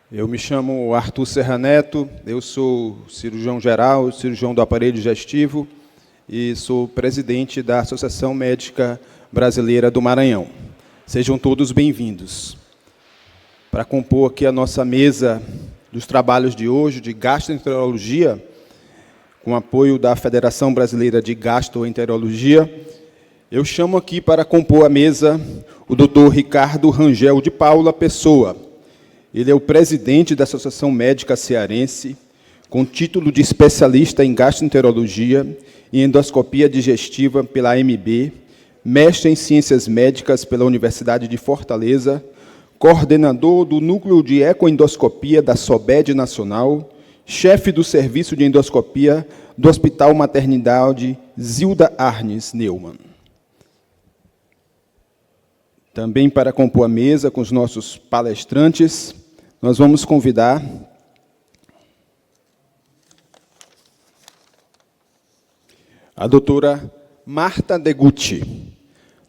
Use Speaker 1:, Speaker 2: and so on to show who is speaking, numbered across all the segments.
Speaker 1: Eu me chamo Arthur Serra Neto, eu sou cirurgião geral, cirurgião do aparelho digestivo e sou presidente da Associação Médica Brasileira do Maranhão. Sejam todos bem-vindos. Para compor aqui a nossa mesa dos trabalhos de hoje, de gastroenterologia, com apoio da Federação Brasileira de Gastroenterologia, eu chamo aqui para compor a mesa o Dr. Ricardo Rangel de Paula Pessoa. Ele é o presidente da Associação Médica Cearense, com título de especialista em gastroenterologia e endoscopia digestiva pela AMB, mestre em ciências médicas pela Universidade de Fortaleza, coordenador do Núcleo de Ecoendoscopia da SOBED Nacional, chefe do Serviço de Endoscopia do Hospital Maternidade Zilda Arnes Neumann. Também para compor a mesa com os nossos palestrantes, nós vamos convidar a doutora Marta Degutti.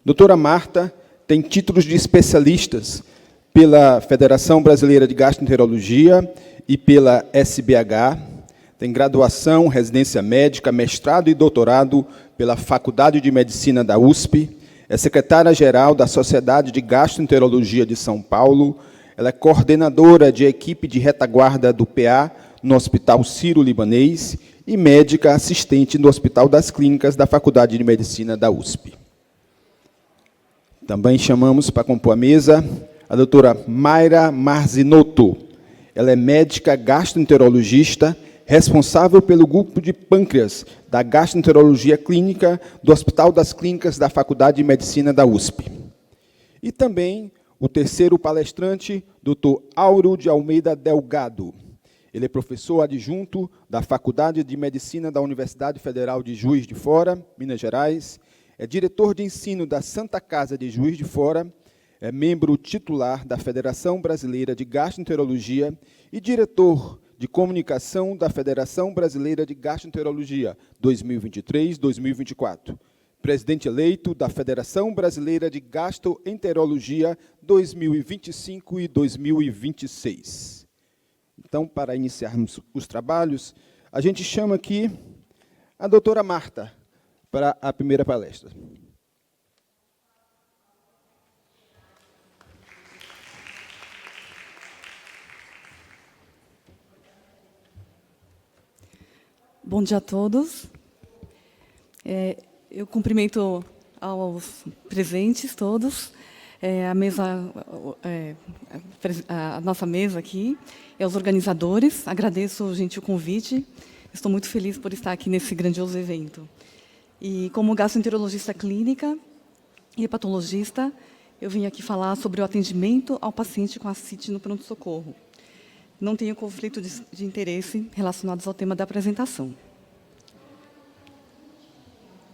Speaker 1: Doutora Marta tem títulos de especialistas pela Federação Brasileira de Gastroenterologia e pela SBH, tem graduação, residência médica, mestrado e doutorado pela Faculdade de Medicina da USP, é secretária-geral da Sociedade de Gastroenterologia de São Paulo, ela é coordenadora de equipe de retaguarda do PA no Hospital Sírio-Libanês e médica assistente no Hospital das Clínicas da Faculdade de Medicina da USP. Também chamamos para compor a mesa a doutora Mayra Marzinotto. Ela é médica gastroenterologista, responsável pelo grupo de pâncreas da gastroenterologia clínica do Hospital das Clínicas da Faculdade de Medicina da USP. E também o terceiro palestrante, Dr. Auro de Almeida Delgado. Ele é professor adjunto da Faculdade de Medicina da Universidade Federal de Juiz de Fora, Minas Gerais, é diretor de ensino da Santa Casa de Juiz de Fora, é membro titular da Federação Brasileira de Gastroenterologia e diretor de Comunicação da Federação Brasileira de Gastroenterologia 2023-2024. Presidente eleito da Federação Brasileira de Gastroenterologia 2025 e 2026. Então, para iniciarmos os trabalhos, a gente chama aqui a doutora Marta para a primeira palestra.
Speaker 2: Bom dia a todos. Eu cumprimento aos presentes todos, a nossa mesa aqui, e aos organizadores. Agradeço o gentil convite. Estou muito feliz por estar aqui nesse grandioso evento. E como gastroenterologista clínica e hepatologista, eu vim aqui falar sobre o atendimento ao paciente com ascite no pronto-socorro. Não tenho conflito de interesse relacionados ao tema da apresentação.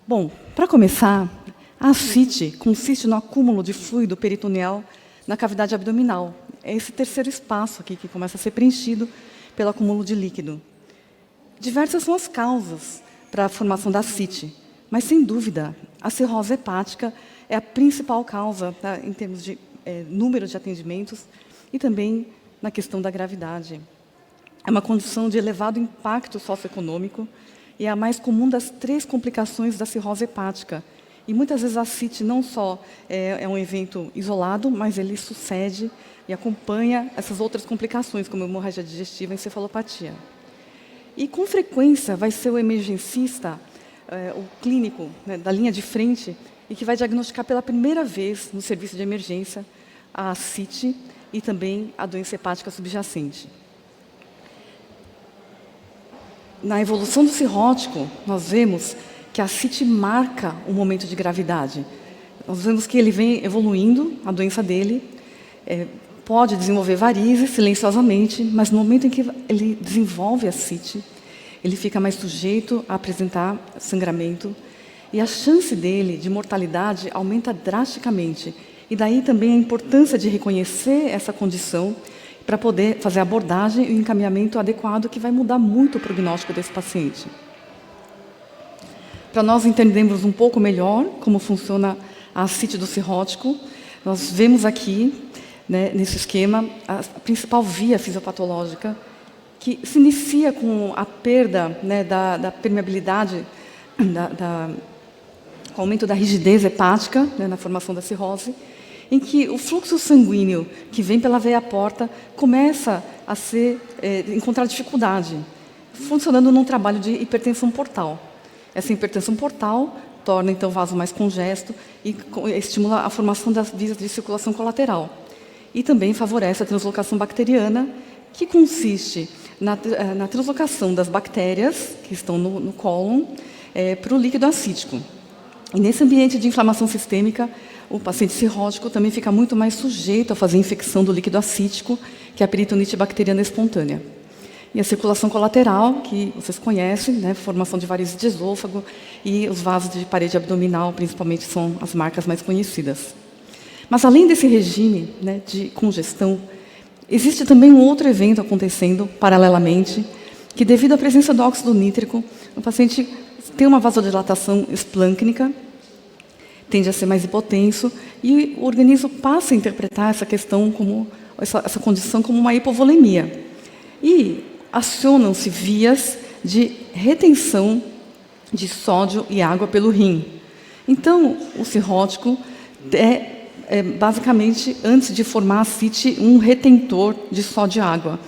Speaker 2: Bom, para começar, a ascite consiste no acúmulo de fluido peritoneal na cavidade abdominal. É esse terceiro espaço aqui que começa a ser preenchido pelo acúmulo de líquido. Diversas são as causas para a formação da ascite, mas, sem dúvida, a cirrose hepática é a principal causa, tá, em termos de número de atendimentos e também na questão da gravidade. É uma condição de elevado impacto socioeconômico e é a mais comum das 3 complicações da cirrose hepática. E muitas vezes a ascite não só é um evento isolado, mas ele sucede e acompanha essas outras complicações, como hemorragia digestiva e encefalopatia. E, com frequência, vai ser o emergencista, o clínico, né, da linha de frente, e que vai diagnosticar pela primeira vez no serviço de emergência a ascite e também a doença hepática subjacente. Na evolução do cirrótico, nós vemos que a ascite marca um momento de gravidade. Nós vemos que ele vem evoluindo, a doença dele, pode desenvolver varizes silenciosamente, mas no momento em que ele desenvolve a ascite, ele fica mais sujeito a apresentar sangramento e a chance dele de mortalidade aumenta drasticamente. E daí também a importância de reconhecer essa condição para poder fazer a abordagem e o encaminhamento adequado, que vai mudar muito o prognóstico desse paciente. Para nós entendermos um pouco melhor como funciona a ascite do cirrótico, nós vemos aqui né, nesse esquema, a principal via fisiopatológica, que se inicia com a perda, né, da permeabilidade, com o aumento da rigidez hepática, né, na formação da cirrose, em que o fluxo sanguíneo que vem pela veia porta começa a encontrar dificuldade, funcionando num trabalho de hipertensão portal. Essa hipertensão portal torna, então, o vaso mais congesto e estimula a formação das vias de circulação colateral. E também favorece a translocação bacteriana, que consiste na translocação das bactérias que estão no cólon para o líquido acítico. E nesse ambiente de inflamação sistêmica, o paciente cirrótico também fica muito mais sujeito a fazer infecção do líquido acítico, que é a peritonite bacteriana espontânea. E a circulação colateral, que vocês conhecem, né, formação de varizes de esôfago e os vasos de parede abdominal, principalmente, são as marcas mais conhecidas. Mas, além desse regime, né, de congestão, existe também um outro evento acontecendo paralelamente, que, devido à presença do óxido nítrico, o paciente tem uma vasodilatação esplâncnica, tende a ser mais hipotenso, e o organismo passa a interpretar essa questão essa condição como uma hipovolemia. E acionam-se vias de retenção de sódio e água pelo rim. Então, o cirrótico basicamente, antes de formar a ascite, um retentor de sódio e água.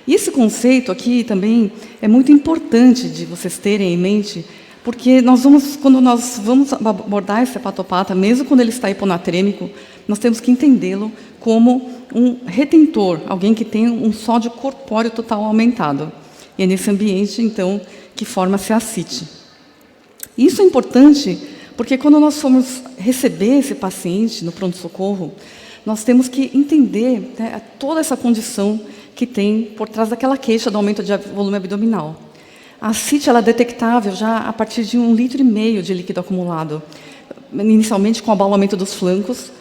Speaker 2: E esse conceito aqui também é muito importante de vocês terem em mente, porque quando nós vamos abordar esse hepatopata, mesmo quando ele está hiponatrêmico, nós temos que entendê-lo como um retentor, alguém que tem um sódio corpóreo total aumentado. E é nesse ambiente, então, que forma-se a ascite. Isso é importante porque quando nós formos receber esse paciente no pronto-socorro, nós temos que entender, né, toda essa condição que tem por trás daquela queixa do aumento de volume abdominal. A ascite ela é detectável já a partir de 1,5 litro de líquido acumulado, inicialmente com o abaulamento dos flancos,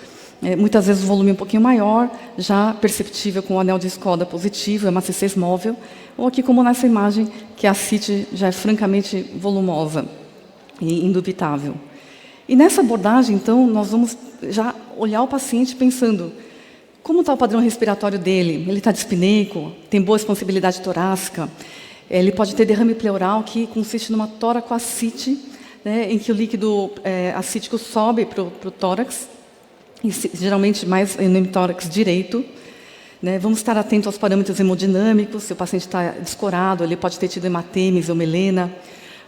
Speaker 2: muitas vezes o volume um pouquinho maior, já perceptível com o anel de Skoda positivo, é uma C6 móvel, ou aqui como nessa imagem, que a ascite já é francamente volumosa e indubitável. E nessa abordagem, então, nós vamos já olhar o paciente pensando como está o padrão respiratório dele, ele está dispneico, tem boa expansibilidade torácica, ele pode ter derrame pleural, que consiste numa toracoascite, né, em que o líquido acítico sobe para o tórax, e geralmente mais no hemitórax direito. Né, vamos estar atentos aos parâmetros hemodinâmicos, se o paciente está descorado, ele pode ter tido hematemes ou melena.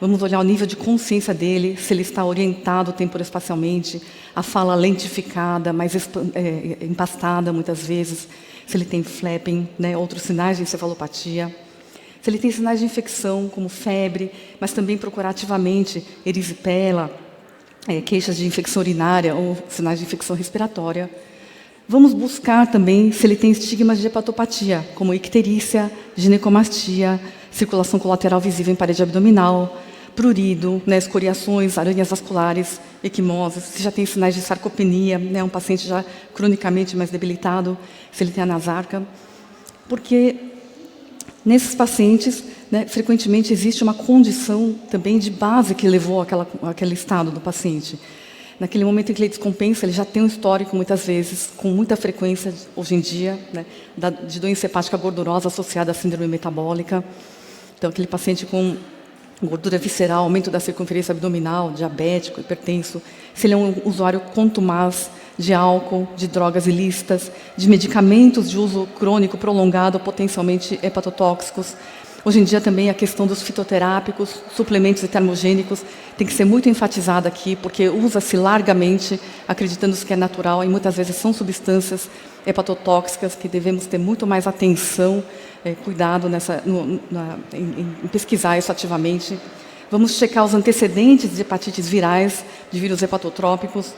Speaker 2: Vamos olhar o nível de consciência dele, se ele está orientado temporoespacialmente, a fala lentificada, mais empastada muitas vezes, se ele tem flapping, né, outros sinais de encefalopatia. Se ele tem sinais de infecção, como febre, mas também procurar ativamente erisipela, queixas de infecção urinária ou sinais de infecção respiratória. Vamos buscar também se ele tem estigmas de hepatopatia, como icterícia, ginecomastia, circulação colateral visível em parede abdominal, prurido, né, escoriações, aranhas vasculares, equimoses, se já tem sinais de sarcopenia, né, um paciente já cronicamente mais debilitado, se ele tem anasarca. Porque nesses pacientes, né, frequentemente existe uma condição também de base que levou àquele estado do paciente. Naquele momento em que ele descompensa, ele já tem um histórico, muitas vezes, com muita frequência, hoje em dia, né, de doença hepática gordurosa associada à síndrome metabólica. Então, aquele paciente com gordura visceral, aumento da circunferência abdominal, diabético, hipertenso, se ele é um usuário contumaz de álcool, de drogas ilícitas, de medicamentos de uso crônico prolongado, potencialmente hepatotóxicos. Hoje em dia também a questão dos fitoterápicos, suplementos e termogênicos, tem que ser muito enfatizada aqui, porque usa-se largamente, acreditando que é natural, e muitas vezes são substâncias hepatotóxicas que devemos ter muito mais atenção, cuidado em pesquisar isso ativamente. Vamos checar os antecedentes de hepatites virais, de vírus hepatotrópicos,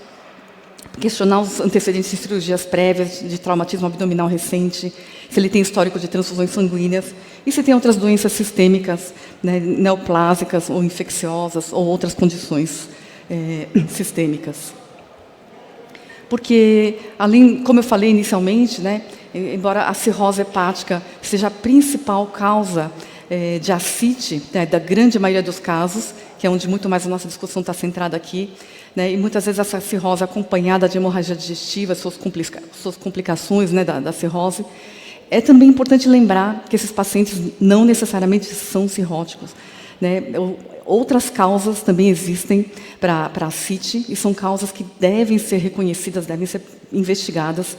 Speaker 2: questionar os antecedentes de cirurgias prévias, de traumatismo abdominal recente, se ele tem histórico de transfusões sanguíneas, e se tem outras doenças sistêmicas, né, neoplásicas ou infecciosas, ou outras condições sistêmicas. Porque, além, como eu falei inicialmente, né, embora a cirrose hepática seja a principal causa de ascite, né, da grande maioria dos casos, que é onde muito mais a nossa discussão está centrada aqui, né, e muitas vezes essa cirrose acompanhada de hemorragia digestiva, suas complicações, né, da cirrose. É também importante lembrar que esses pacientes não necessariamente são cirróticos, né? Outras causas também existem para a ascite, e são causas que devem ser reconhecidas, devem ser investigadas,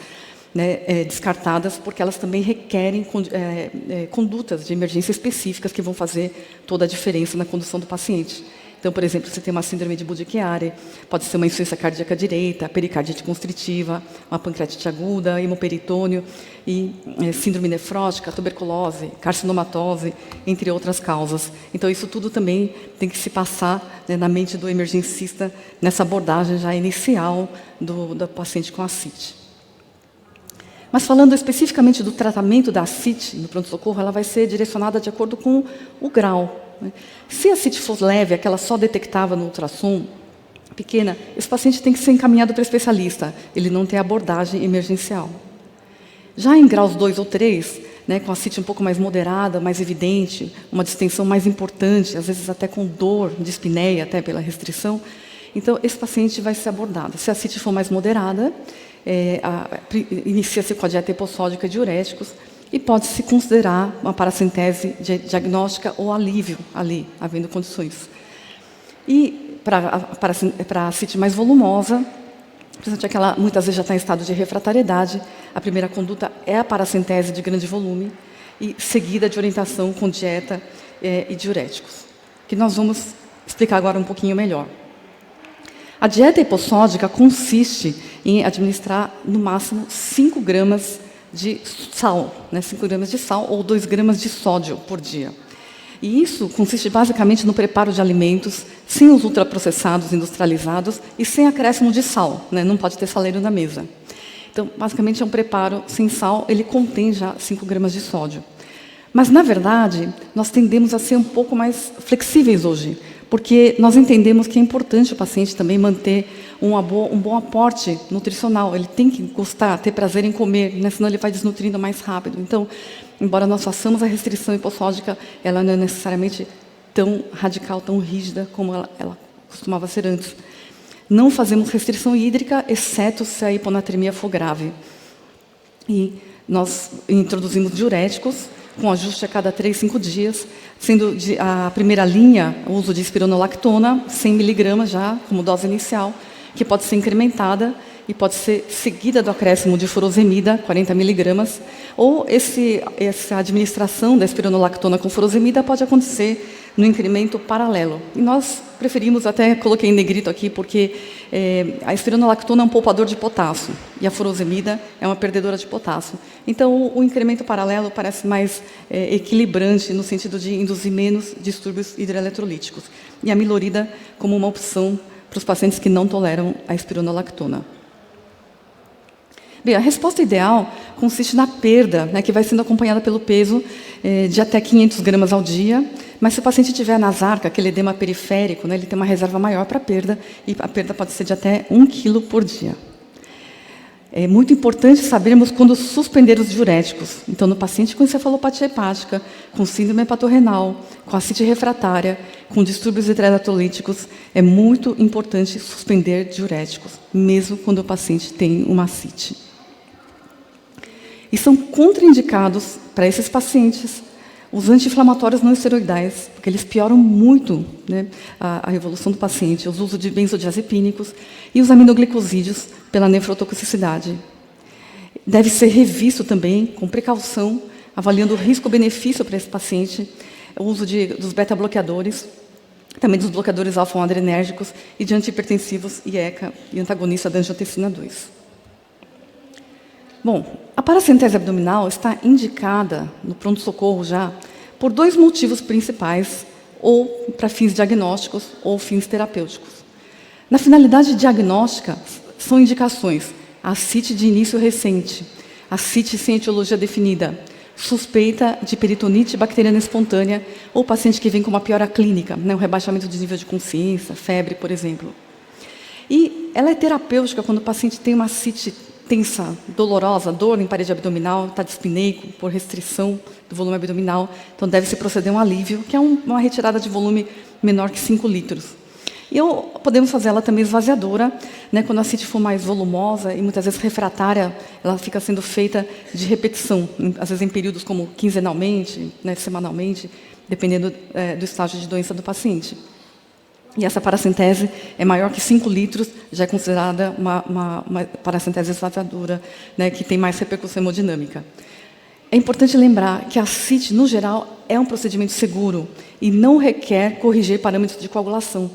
Speaker 2: né, descartadas, porque elas também requerem condutas de emergência específicas que vão fazer toda a diferença na condução do paciente. Então, por exemplo, você tem uma síndrome de Budd-Chiari, pode ser uma insuficiência cardíaca direita, pericardite constritiva, uma pancreatite aguda, hemoperitônio, e síndrome nefrótica, tuberculose, carcinomatose, entre outras causas. Então, isso tudo também tem que se passar, né, na mente do emergencista, nessa abordagem já inicial do paciente com ascite. Mas falando especificamente do tratamento da ascite no pronto-socorro, ela vai ser direcionada de acordo com o grau. Se a ascite for leve, aquela só detectável no ultrassom, pequena, esse paciente tem que ser encaminhado para especialista, ele não tem abordagem emergencial. Já em graus 2 ou 3, né, com a ascite um pouco mais moderada, mais evidente, uma distensão mais importante, às vezes até com dor, dispneia, até pela restrição, então esse paciente vai ser abordado. Se a ascite for mais moderada, inicia-se com a dieta hipossódica e diuréticos, e pode-se considerar uma paracentese diagnóstica ou alívio ali, havendo condições. E para a ascite mais volumosa, principalmente aquela muitas vezes já está em estado de refratariedade, a primeira conduta é a paracentese de grande volume, e seguida de orientação com dieta e diuréticos, que nós vamos explicar agora um pouquinho melhor. A dieta hipossódica consiste em administrar, no máximo, 5 gramas de sal, né, 5 gramas de sal ou 2 gramas de sódio por dia. E isso consiste basicamente no preparo de alimentos sem os ultraprocessados industrializados e sem acréscimo de sal, né, não pode ter saleiro na mesa. Então, basicamente é um preparo sem sal, ele contém já 5 gramas de sódio. Mas, na verdade, nós tendemos a ser um pouco mais flexíveis hoje, porque nós entendemos que é importante o paciente também manter um bom aporte nutricional. Ele tem que gostar, ter prazer em comer, né? Senão ele vai desnutrindo mais rápido. Então, embora nós façamos a restrição hipossódica, ela não é necessariamente tão radical, tão rígida como ela costumava ser antes. Não fazemos restrição hídrica, exceto se a hiponatremia for grave. E nós introduzimos diuréticos, com ajuste a cada 3, 5 dias, sendo a primeira linha o uso de espironolactona, 100 mg já, como dose inicial, que pode ser incrementada e pode ser seguida do acréscimo de furosemida, 40 mg, ou essa administração da espironolactona com furosemida pode acontecer no incremento paralelo. E nós preferimos, até coloquei em negrito aqui, porque a espironolactona é um poupador de potássio e a furosemida é uma perdedora de potássio. Então, o incremento paralelo parece mais equilibrante no sentido de induzir menos distúrbios hidroeletrolíticos. E a milorida como uma opção para os pacientes que não toleram a espironolactona. Bem, a resposta ideal consiste na perda, né, que vai sendo acompanhada pelo peso de até 500 gramas ao dia, mas se o paciente tiver nasarca, aquele edema periférico, né, ele tem uma reserva maior para a perda, e a perda pode ser de até 1 quilo por dia. É muito importante sabermos quando suspender os diuréticos. Então, no paciente com encefalopatia hepática, com síndrome hepatorenal, com ascite refratária, com distúrbios hidroeletrolíticos, é muito importante suspender diuréticos, mesmo quando o paciente tem uma ascite. E são contraindicados para esses pacientes os anti-inflamatórios não esteroidais, porque eles pioram muito, né, a evolução do paciente, os usos de benzodiazepínicos e os aminoglicosídeos pela nefrotoxicidade. Deve ser revisto também, com precaução, avaliando o risco-benefício para esse paciente, o uso dos beta-bloqueadores, também dos bloqueadores alfa-adrenérgicos e de antihipertensivos e ECA e antagonista da angiotensina 2. Bom, a paracentese abdominal está indicada no pronto-socorro já por 2 motivos principais, ou para fins diagnósticos ou fins terapêuticos. Na finalidade diagnóstica, são indicações: ascite de início recente, ascite sem etiologia definida, suspeita de peritonite bacteriana espontânea ou paciente que vem com uma piora clínica, né, um rebaixamento de nível de consciência, febre, por exemplo. E ela é terapêutica quando o paciente tem uma ascite tensa, dolorosa, dor em parede abdominal, está dispineico por restrição do volume abdominal, então deve-se proceder a um alívio, que é uma retirada de volume menor que 5 litros. E podemos fazer ela também esvaziadora, né, quando a ascite for mais volumosa e muitas vezes refratária, ela fica sendo feita de repetição, às vezes em períodos como quinzenalmente, né, semanalmente, dependendo do estágio de doença do paciente. E essa paracentese é maior que 5 litros, já é considerada uma paracentese esvaziadora, né, que tem mais repercussão hemodinâmica. É importante lembrar que a ascite, no geral, é um procedimento seguro e não requer corrigir parâmetros de coagulação.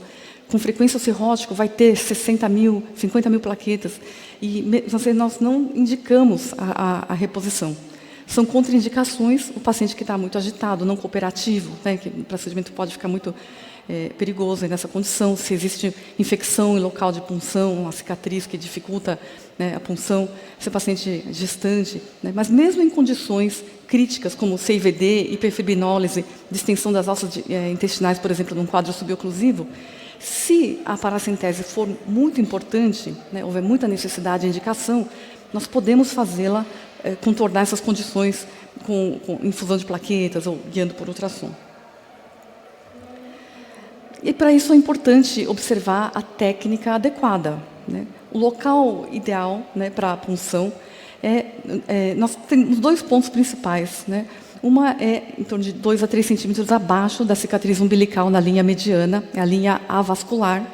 Speaker 2: Com frequência, o cirrótico vai ter 60 mil, 50 mil plaquetas, e nós não indicamos a reposição. São contraindicações, o paciente que está muito agitado, não cooperativo, né, que o procedimento pode ficar muito perigoso nessa condição, se existe infecção em local de punção, uma cicatriz que dificulta, né, a punção, se o paciente é gestante, né, mas mesmo em condições críticas, como CIVD, hiperfibrinólise, distensão das alças intestinais, por exemplo, num quadro suboclusivo, se a paracentese for muito importante, né, houver muita necessidade de indicação, nós podemos fazê-la, contornar essas condições com infusão de plaquetas ou guiando por ultrassom. E para isso é importante observar a técnica adequada, né? O local ideal, né, para a punção nós temos 2 pontos principais, né? Uma é em torno de 2 a 3 centímetros abaixo da cicatriz umbilical na linha mediana, é a linha avascular.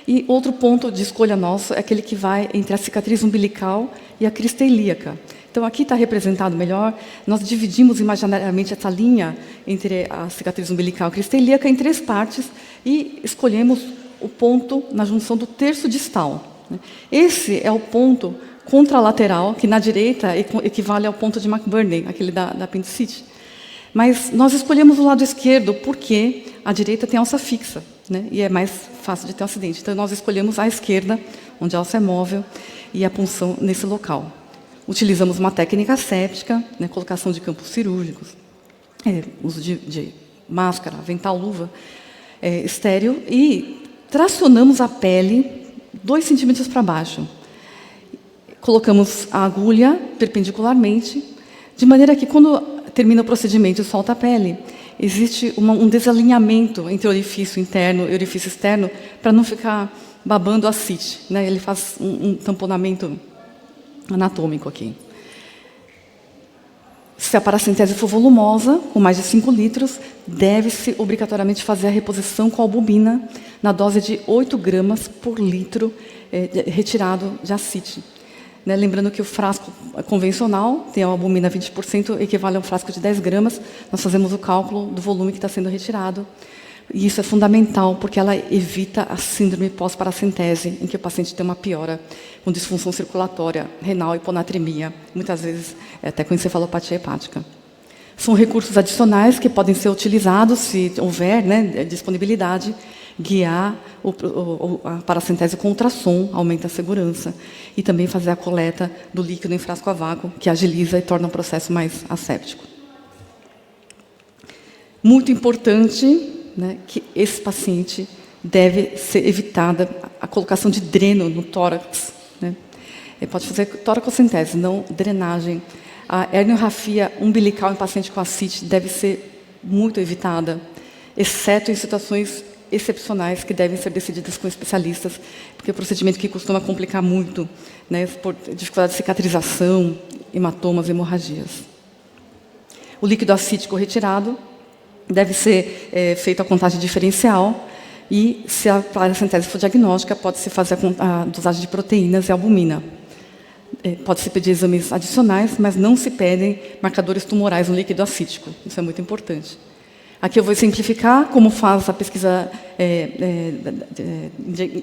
Speaker 2: E outro ponto de escolha nosso é aquele que vai entre a cicatriz umbilical e a crista ilíaca. Então, aqui está representado melhor, nós dividimos imaginariamente essa linha entre a cicatriz umbilical e a crista ilíaca em 3 partes e escolhemos o ponto na junção do terço distal. Esse é o ponto contralateral, que na direita equivale ao ponto de McBurney, aquele da apendicite. Mas nós escolhemos o lado esquerdo porque a direita tem alça fixa, né, e é mais fácil de ter um acidente. Então, nós escolhemos a esquerda, onde a alça é móvel, e a punção nesse local. Utilizamos uma técnica asséptica, né, colocação de campos cirúrgicos, uso de máscara, avental, luva, estéreo, e tracionamos a pele 2 centímetros para baixo. Colocamos a agulha perpendicularmente, de maneira que, quando termina o procedimento e solta a pele, existe um desalinhamento entre o orifício interno e o orifício externo, para não ficar babando a ascite, né? Ele faz um tamponamento anatômico aqui. Se a paracentese for volumosa, com mais de 5 litros, deve-se obrigatoriamente fazer a reposição com albumina na dose de 8 gramas por litro retirado de ascite. Né, lembrando que o frasco convencional tem a albumina 20%, equivale a um frasco de 10 gramas. Nós fazemos o cálculo do volume que está sendo retirado. E isso é fundamental, porque ela evita a síndrome pós-paracentese, em que o paciente tem uma piora com disfunção circulatória, renal, hiponatremia, muitas vezes até com encefalopatia hepática. São recursos adicionais que podem ser utilizados, se houver, né, disponibilidade, guiar a paracentese com ultrassom, aumenta a segurança, e também fazer a coleta do líquido em frasco a vácuo, que agiliza e torna o processo mais asséptico. Muito importante, né, que esse paciente deve ser evitada a colocação de dreno no tórax, né? Ele pode fazer toracocentese, não drenagem. A herniorrafia umbilical em paciente com ascite deve ser muito evitada, exceto em situações excepcionais que devem ser decididas com especialistas, porque é um procedimento que costuma complicar muito, né, por dificuldade de cicatrização, hematomas, hemorragias. O líquido ascítico retirado deve ser feito a contagem diferencial e, se a paracentese for diagnóstica, pode-se fazer a dosagem de proteínas e albumina. Pode-se pedir exames adicionais, mas não se pedem marcadores tumorais no líquido ascítico. Isso é muito importante. Aqui eu vou simplificar como faz a pesquisa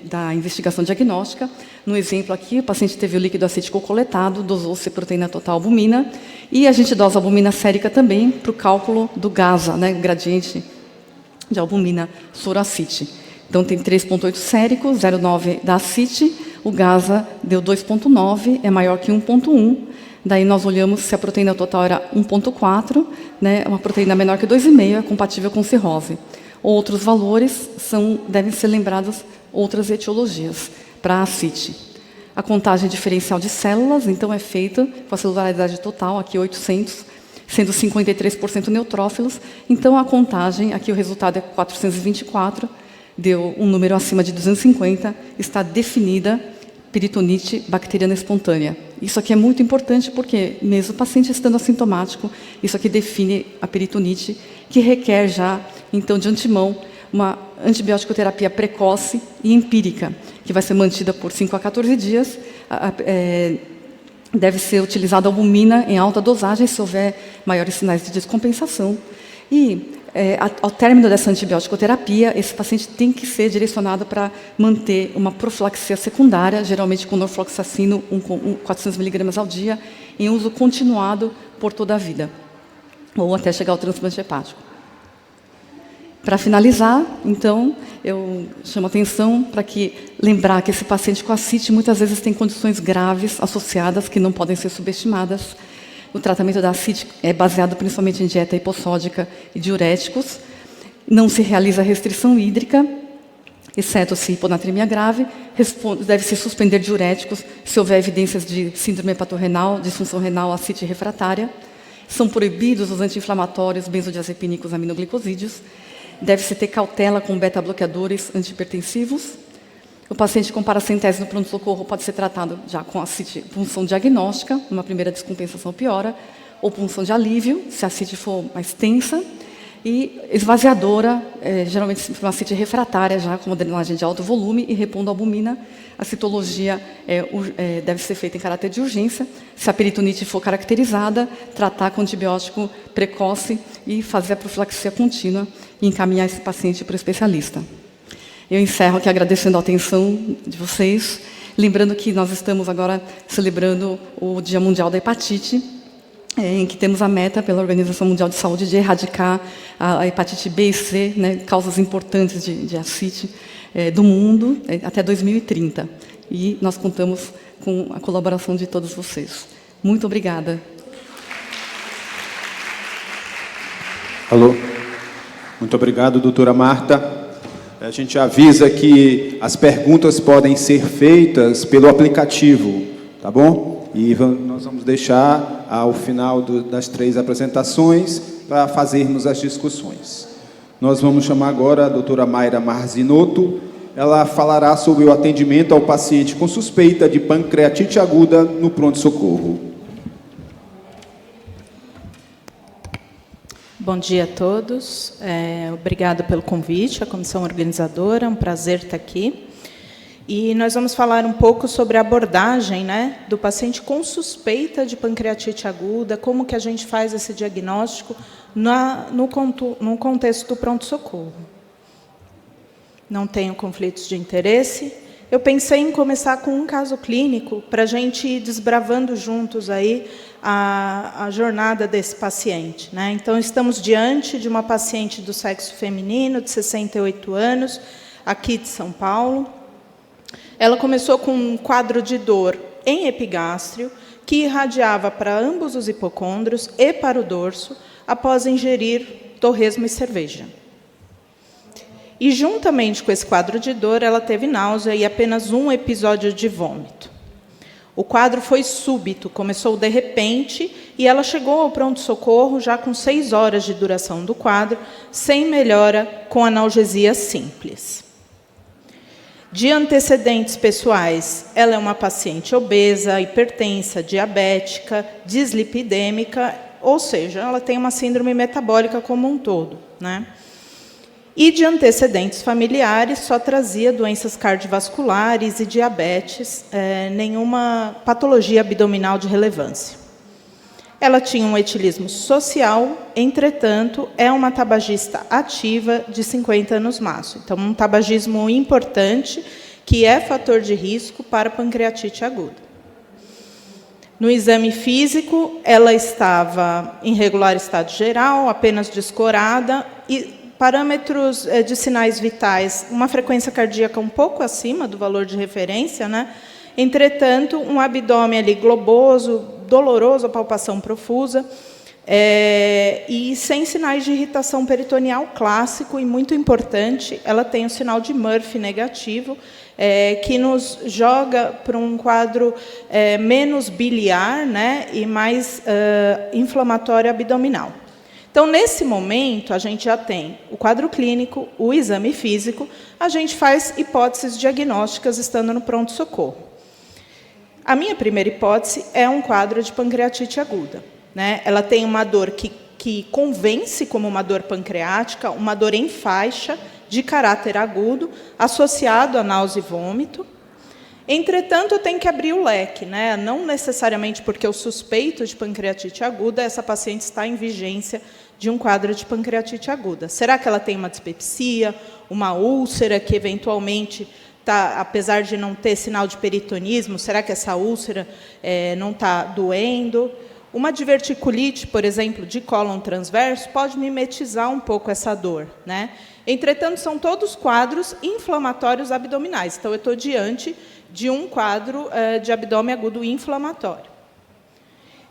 Speaker 2: da investigação diagnóstica. No exemplo aqui, o paciente teve o líquido ascítico coletado, dosou-se proteína total albumina, e a gente dosa albumina sérica também para o cálculo do GASA, né, gradiente de albumina soracite. Então, tem 3,8 sérico, 0,9 da ascite, o GASA deu 2,9, é maior que 1,1. Daí nós olhamos se a proteína total era 1,4, né, uma proteína menor que 2,5, é compatível com cirrose. Outros valores devem ser lembrados outras etiologias para a ascite. a contagem diferencial de células, então é feita com a celularidade total, aqui 800, sendo 53% neutrófilos. Então a contagem, aqui o resultado é 424, deu um número acima de 250, está definida peritonite bacteriana espontânea. Isso aqui é muito importante porque, mesmo o paciente estando assintomático, isso aqui define a peritonite, que requer já, então, de antemão, uma antibiótico-terapia precoce e empírica, que vai ser mantida por 5 a 14 dias. Deve ser utilizada albumina em alta dosagem se houver maiores sinais de descompensação. E, ao término dessa antibiótico-terapia, esse paciente tem que ser direcionado para manter uma profilaxia secundária, geralmente com norfloxacino, 400 mg ao dia, em uso continuado por toda a vida, ou até chegar ao transplante hepático. Para finalizar, então, eu chamo a atenção para lembrar que esse paciente com ascite muitas vezes tem condições graves associadas que não podem ser subestimadas. O tratamento da ascite é baseado principalmente em dieta hipossódica e diuréticos. Não se realiza restrição hídrica, exceto se hiponatremia grave. Deve-se suspender diuréticos se houver evidências de síndrome hepatorrenal, disfunção renal, ascite refratária. São proibidos os anti-inflamatórios, benzodiazepínicos, aminoglicosídeos. Deve-se ter cautela com beta-bloqueadores antihipertensivos. O paciente com paracentese no pronto-socorro pode ser tratado já com ascite, punção diagnóstica, uma primeira descompensação piora, ou punção de alívio, se a ascite for mais tensa, e esvaziadora, geralmente uma ascite refratária, já com uma drenagem de alto volume e repondo albumina. A citologia deve ser feita em caráter de urgência. Se a peritonite for caracterizada, tratar com antibiótico precoce e fazer a profilaxia contínua e encaminhar esse paciente para o especialista. Eu encerro aqui agradecendo a atenção de vocês, lembrando que nós estamos agora celebrando o Dia Mundial da Hepatite, em que temos a meta pela Organização Mundial de Saúde de erradicar a hepatite B e C, né, causas importantes de ascite do mundo, até 2030. E nós contamos com a colaboração de todos vocês. Muito obrigada.
Speaker 1: Alô. Muito obrigado, doutora Marta. A gente avisa que as perguntas podem ser feitas pelo aplicativo, tá bom? E nós vamos deixar ao final das 3 apresentações para fazermos as discussões. Nós vamos chamar agora a doutora Mayra Marzinotto. Ela falará sobre o atendimento ao paciente com suspeita de pancreatite aguda no pronto-socorro.
Speaker 3: Bom dia a todos. Obrigada pelo convite, à comissão organizadora. É um prazer estar aqui. E nós vamos falar um pouco sobre a abordagem, né, do paciente com suspeita de pancreatite aguda, como que a gente faz esse diagnóstico no contexto do pronto-socorro. Não tenho conflitos de interesse. Eu pensei em começar com um caso clínico, para a gente ir desbravando juntos aí a jornada desse paciente, né? Então, estamos diante de uma paciente do sexo feminino, de 68 anos, aqui de São Paulo. Ela começou com um quadro de dor em epigástrio, que irradiava para ambos os hipocôndrios e para o dorso, após ingerir torresmo e cerveja. E, juntamente com esse quadro de dor, ela teve náusea e apenas um episódio de vômito. O quadro foi súbito, começou de repente, e ela chegou ao pronto-socorro já com 6 horas de duração do quadro, sem melhora, com analgesia simples. De antecedentes pessoais, ela é uma paciente obesa, hipertensa, diabética, dislipidêmica, ou seja, ela tem uma síndrome metabólica como um todo, né? E de antecedentes familiares, só trazia doenças cardiovasculares e diabetes, nenhuma patologia abdominal de relevância. Ela tinha um etilismo social, entretanto, é uma tabagista ativa de 50 anos maço. Então, um tabagismo importante, que é fator de risco para pancreatite aguda. No exame físico, ela estava em regular estado geral, apenas descorada, e parâmetros de sinais vitais, uma frequência cardíaca um pouco acima do valor de referência, né? Entretanto, um abdômen ali globoso, doloroso, a palpação profusa, E sem sinais de irritação peritoneal clássico, e muito importante, ela tem o sinal de Murphy negativo, que nos joga para um quadro menos biliar, né, e mais inflamatório abdominal. Então, nesse momento, a gente já tem o quadro clínico, o exame físico, a gente faz hipóteses diagnósticas estando no pronto-socorro. A minha primeira hipótese é um quadro de pancreatite aguda, né? Ela tem uma dor que convence como uma dor pancreática, uma dor em faixa, de caráter agudo, associado a náusea e vômito. Entretanto, eu tenho que abrir o leque, né? Não necessariamente porque eu suspeito de pancreatite aguda, essa paciente está em vigência de um quadro de pancreatite aguda. Será que ela tem uma dispepsia, uma úlcera que, eventualmente, apesar de não ter sinal de peritonismo, será que essa úlcera não está doendo? Uma diverticulite, por exemplo, de cólon transverso, pode mimetizar um pouco essa dor, né? Entretanto, são todos quadros inflamatórios abdominais. Então, eu estou diante de um quadro de abdômen agudo inflamatório.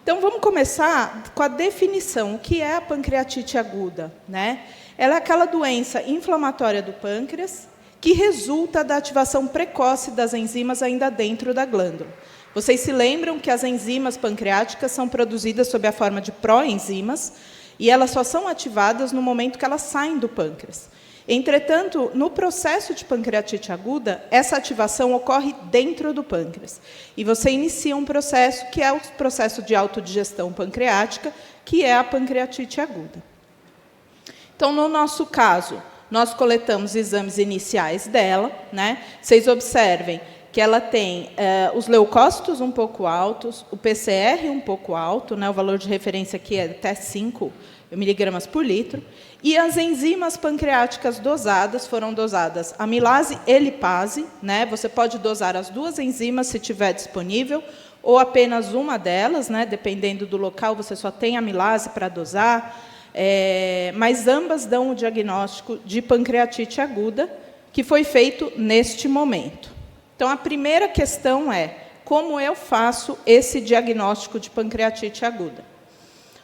Speaker 3: Então, vamos começar com a definição. O que é a pancreatite aguda, né? Ela é aquela doença inflamatória do pâncreas que resulta da ativação precoce das enzimas ainda dentro da glândula. Vocês se lembram que as enzimas pancreáticas são produzidas sob a forma de proenzimas e elas só são ativadas no momento que elas saem do pâncreas. Entretanto, no processo de pancreatite aguda, essa ativação ocorre dentro do pâncreas. E você inicia um processo que é o processo de autodigestão pancreática, que é a pancreatite aguda. Então, no nosso caso, nós coletamos exames iniciais dela, né? Vocês observem que ela tem os leucócitos um pouco altos, o PCR um pouco alto, né? O valor de referência aqui é até 5 miligramas por litro, e as enzimas pancreáticas dosadas foram dosadas amilase e lipase, né? Você pode dosar as duas enzimas se tiver disponível, ou apenas uma delas, né? Dependendo do local, você só tem amilase para dosar, mas ambas dão o diagnóstico de pancreatite aguda, que foi feito neste momento. Então, a primeira questão é, como eu faço esse diagnóstico de pancreatite aguda?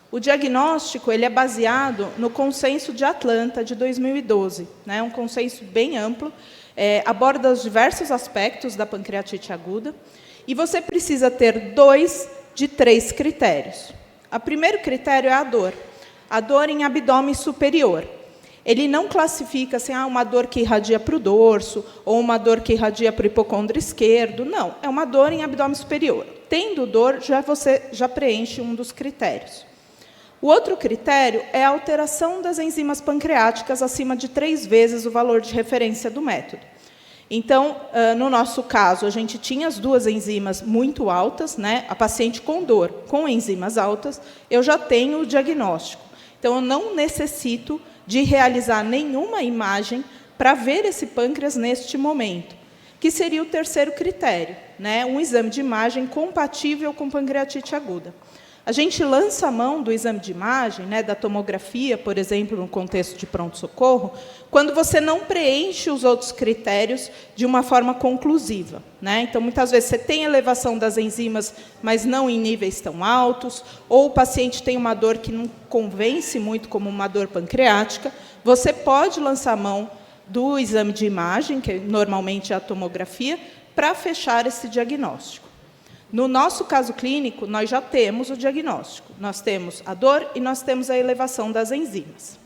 Speaker 3: O diagnóstico ele é baseado no Consenso de Atlanta, de 2012, né? Um consenso bem amplo, aborda os diversos aspectos da pancreatite aguda, e você precisa ter 2 de 3 critérios. O primeiro critério é a dor em abdômen superior. Ele não classifica assim, uma dor que irradia para o dorso, ou uma dor que irradia para o hipocôndrio esquerdo. Não, é uma dor em abdômen superior. Tendo dor, você já preenche um dos critérios. O outro critério é a alteração das enzimas pancreáticas acima de 3 vezes o valor de referência do método. Então, no nosso caso, a gente tinha as duas enzimas muito altas, né? A paciente com dor, com enzimas altas, eu já tenho o diagnóstico. Então, eu não necessito de realizar nenhuma imagem para ver esse pâncreas neste momento, que seria o terceiro critério, né? Um exame de imagem compatível com pancreatite aguda. A gente lança a mão do exame de imagem, né, da tomografia, por exemplo, no contexto de pronto-socorro, quando você não preenche os outros critérios de uma forma conclusiva, né? Então, muitas vezes, você tem elevação das enzimas, mas não em níveis tão altos, ou o paciente tem uma dor que não convence muito como uma dor pancreática, você pode lançar a mão do exame de imagem, que normalmente é a tomografia, para fechar esse diagnóstico. No nosso caso clínico, nós já temos o diagnóstico. Nós temos a dor e nós temos a elevação das enzimas.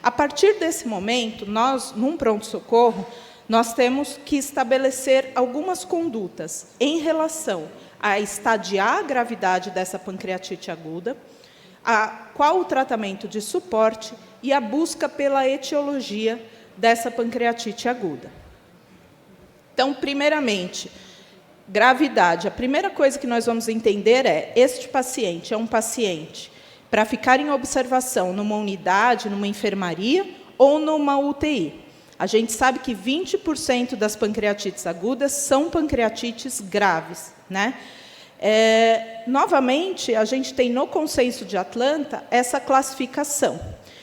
Speaker 3: A partir desse momento, nós, num pronto-socorro, nós temos que estabelecer algumas condutas em relação a estadiar a gravidade dessa pancreatite aguda, qual o tratamento de suporte e a busca pela etiologia dessa pancreatite aguda. Então, primeiramente, gravidade. A primeira coisa que nós vamos entender é, este paciente é um paciente para ficar em observação numa unidade, numa enfermaria ou numa UTI. A gente sabe que 20% das pancreatites agudas são pancreatites graves, né? Novamente, a gente tem no Consenso de Atlanta essa classificação.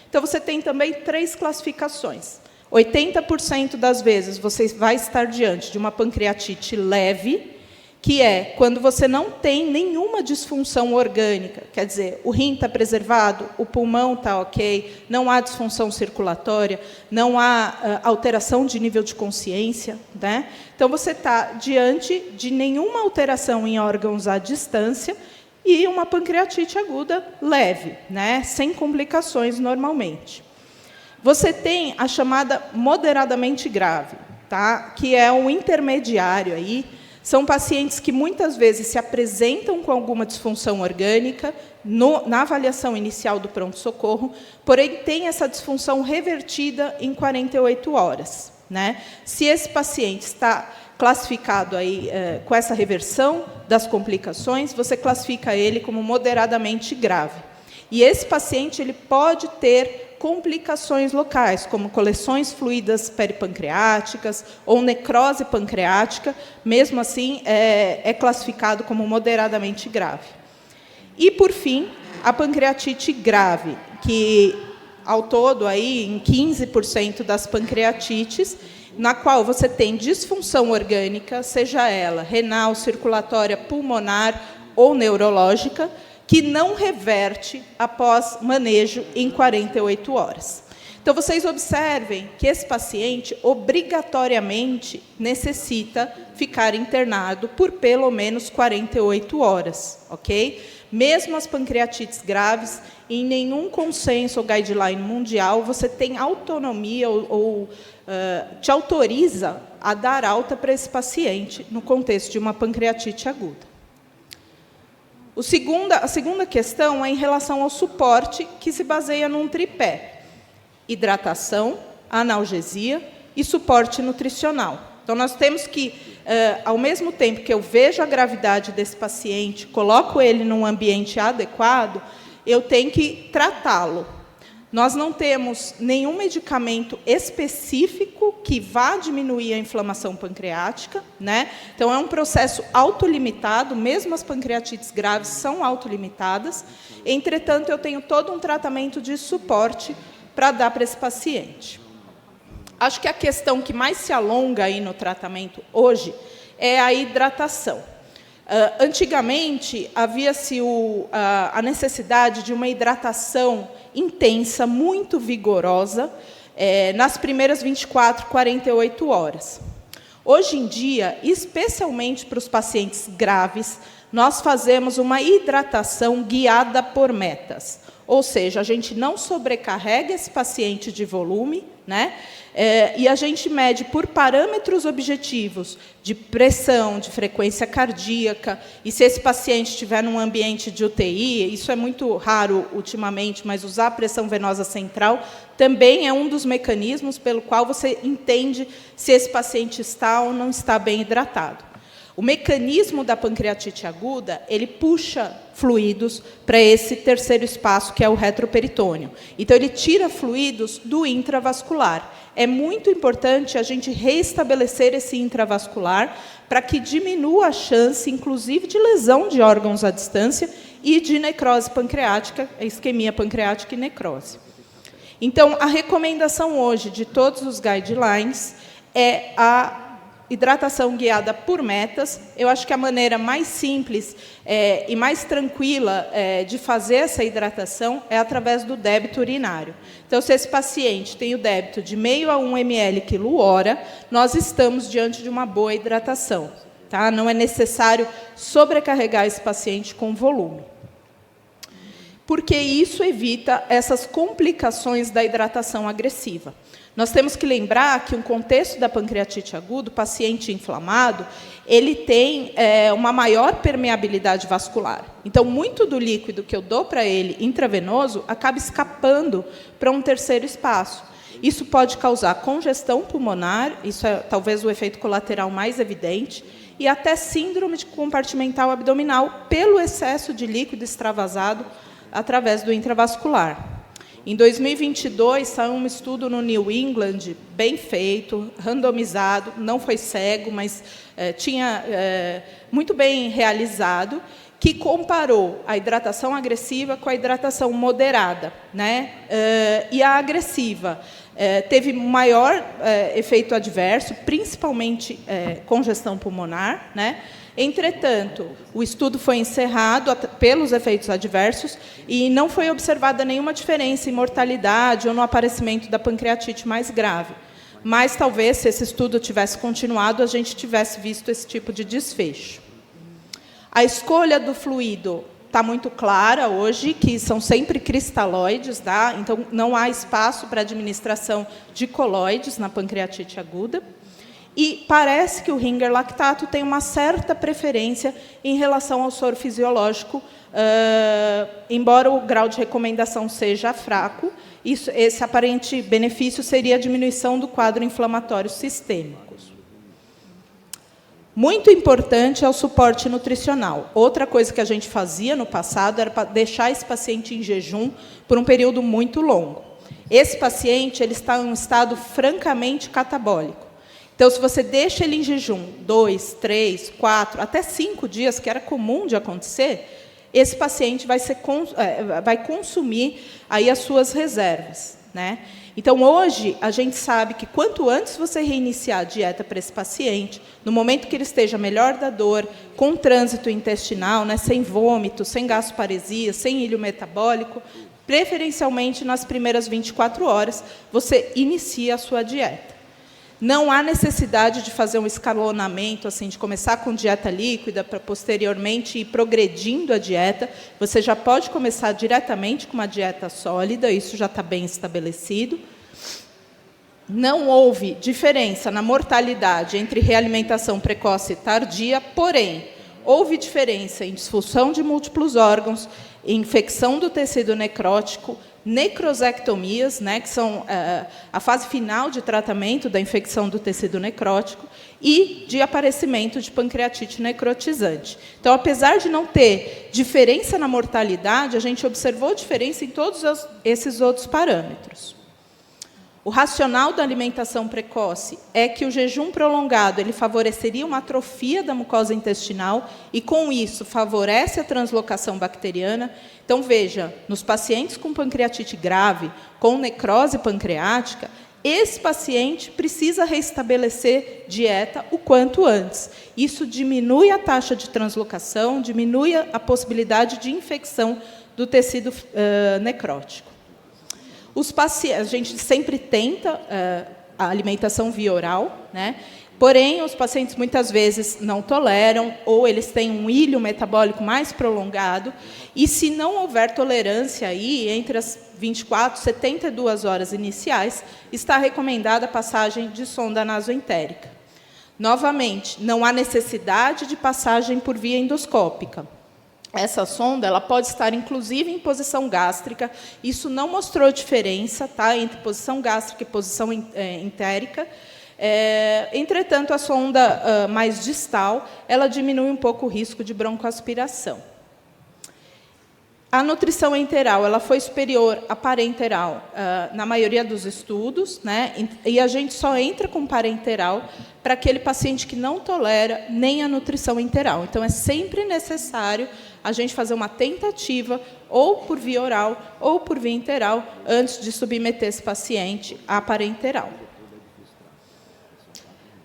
Speaker 3: Então, você tem também 3 classificações. 80% das vezes você vai estar diante de uma pancreatite leve, que é quando você não tem nenhuma disfunção orgânica, quer dizer, o rim está preservado, o pulmão está ok, não há disfunção circulatória, não há alteração de nível de consciência, né? Então, você está diante de nenhuma alteração em órgãos à distância e uma pancreatite aguda leve, né? Sem complicações normalmente. Você tem a chamada moderadamente grave, tá? Que é um intermediário aí. São pacientes que muitas vezes se apresentam com alguma disfunção orgânica na avaliação inicial do pronto-socorro, porém tem essa disfunção revertida em 48 horas. Né? Se esse paciente está classificado aí, com essa reversão das complicações, você classifica ele como moderadamente grave. E esse paciente ele pode ter complicações locais, como coleções fluídas peripancreáticas ou necrose pancreática, mesmo assim, é classificado como moderadamente grave. E, por fim, a pancreatite grave, que, ao todo, aí, em 15% das pancreatites, na qual você tem disfunção orgânica, seja ela renal, circulatória, pulmonar ou neurológica, que não reverte após manejo em 48 horas. Então, vocês observem que esse paciente, obrigatoriamente, necessita ficar internado por pelo menos 48 horas, ok? Mesmo as pancreatites graves, em nenhum consenso ou guideline mundial, você tem autonomia ou te autoriza a dar alta para esse paciente, no contexto de uma pancreatite aguda. A segunda questão é em relação ao suporte, que se baseia num tripé: hidratação, analgesia e suporte nutricional. Então, nós temos que, ao mesmo tempo que eu vejo a gravidade desse paciente, coloco ele num ambiente adequado, eu tenho que tratá-lo. Nós não temos nenhum medicamento específico que vá diminuir a inflamação pancreática, né? Então, é um processo autolimitado, mesmo as pancreatites graves são autolimitadas. Entretanto, eu tenho todo um tratamento de suporte para dar para esse paciente. Acho que a questão que mais se alonga aí no tratamento hoje é a hidratação. Antigamente, havia-se a necessidade de uma hidratação intensa, muito vigorosa, nas primeiras 24, 48 horas. Hoje em dia, especialmente para os pacientes graves, nós fazemos uma hidratação guiada por metas. Ou seja, a gente não sobrecarrega esse paciente de volume, né? E a gente mede por parâmetros objetivos de pressão, de frequência cardíaca, e se esse paciente estiver num ambiente de UTI, isso é muito raro ultimamente, mas usar a pressão venosa central também é um dos mecanismos pelo qual você entende se esse paciente está ou não está bem hidratado. O mecanismo da pancreatite aguda, ele puxa fluidos para esse terceiro espaço, que é o retroperitônio. Então, ele tira fluidos do intravascular. É muito importante a gente reestabelecer esse intravascular para que diminua a chance, inclusive, de lesão de órgãos à distância e de necrose pancreática, isquemia pancreática e necrose. Então, a recomendação hoje de todos os guidelines é a hidratação guiada por metas. Eu acho que a maneira mais simples e mais tranquila de fazer essa hidratação é através do débito urinário. Então, se esse paciente tem o débito de 0,5 a 1 ml quilo-hora, nós estamos diante de uma boa hidratação. Tá? Não é necessário sobrecarregar esse paciente com volume, porque isso evita essas complicações da hidratação agressiva. Nós temos que lembrar que, no contexto da pancreatite aguda, o paciente inflamado, ele tem uma maior permeabilidade vascular. Então, muito do líquido que eu dou para ele intravenoso acaba escapando para um terceiro espaço. Isso pode causar congestão pulmonar, isso é talvez o efeito colateral mais evidente, e até síndrome compartimental abdominal pelo excesso de líquido extravasado através do intravascular. Em 2022, saiu um estudo no New England, bem feito, randomizado, não foi cego, mas muito bem realizado, que comparou a hidratação agressiva com a hidratação moderada, né? E a agressiva teve maior efeito adverso, principalmente congestão pulmonar, né? Entretanto, o estudo foi encerrado pelos efeitos adversos e não foi observada nenhuma diferença em mortalidade ou no aparecimento da pancreatite mais grave. Mas, talvez, se esse estudo tivesse continuado, a gente tivesse visto esse tipo de desfecho. A escolha do fluido está muito clara hoje, que são sempre cristalóides, tá? Então, não há espaço para administração de coloides na pancreatite aguda. E parece que o Ringer lactato tem uma certa preferência em relação ao soro fisiológico, embora o grau de recomendação seja fraco, esse aparente benefício seria a diminuição do quadro inflamatório sistêmico. Muito importante é o suporte nutricional. Outra coisa que a gente fazia no passado era deixar esse paciente em jejum por um período muito longo. Esse paciente ele está em um estado francamente catabólico. Então, se você deixa ele em jejum 2, 3, 4, até 5 dias, que era comum de acontecer, esse paciente vai consumir aí as suas reservas, né? Então, hoje, a gente sabe que quanto antes você reiniciar a dieta para esse paciente, no momento que ele esteja melhor da dor, com trânsito intestinal, né, sem vômito, sem gastroparesia, sem ilho metabólico, preferencialmente nas primeiras 24 horas, você inicia a sua dieta. Não há necessidade de fazer um escalonamento, assim, de começar com dieta líquida para posteriormente ir progredindo a dieta. Você já pode começar diretamente com uma dieta sólida, isso já está bem estabelecido. Não houve diferença na mortalidade entre realimentação precoce e tardia, porém, houve diferença em disfunção de múltiplos órgãos, infecção do tecido necrótico, necrosectomias, né, que são a fase final de tratamento da infecção do tecido necrótico, e de aparecimento de pancreatite necrotizante. Então, apesar de não ter diferença na mortalidade, a gente observou diferença em todos esses outros parâmetros. O racional da alimentação precoce é que o jejum prolongado ele favoreceria uma atrofia da mucosa intestinal e, com isso, favorece a translocação bacteriana. Então, veja, nos pacientes com pancreatite grave, com necrose pancreática, esse paciente precisa restabelecer dieta o quanto antes. Isso diminui a taxa de translocação, diminui a possibilidade de infecção do tecido necrótico. Os pacientes, a gente sempre tenta a alimentação via oral, né? Porém, os pacientes muitas vezes não toleram, ou eles têm um ilho metabólico mais prolongado, e se não houver tolerância aí, entre as 24 e 72 horas iniciais, está recomendada a passagem de sonda nasoentérica. Novamente, não há necessidade de passagem por via endoscópica. Essa sonda ela pode estar, inclusive, em posição gástrica. Isso não mostrou diferença, tá, entre posição gástrica e posição entérica. Entretanto, a sonda mais distal ela diminui um pouco o risco de broncoaspiração. A nutrição enteral ela foi superior à parenteral na maioria dos estudos, né? E a gente só entra com parenteral para aquele paciente que não tolera nem a nutrição enteral. Então, é sempre necessário a gente fazer uma tentativa, ou por via oral, ou por via enteral, antes de submeter esse paciente à parenteral.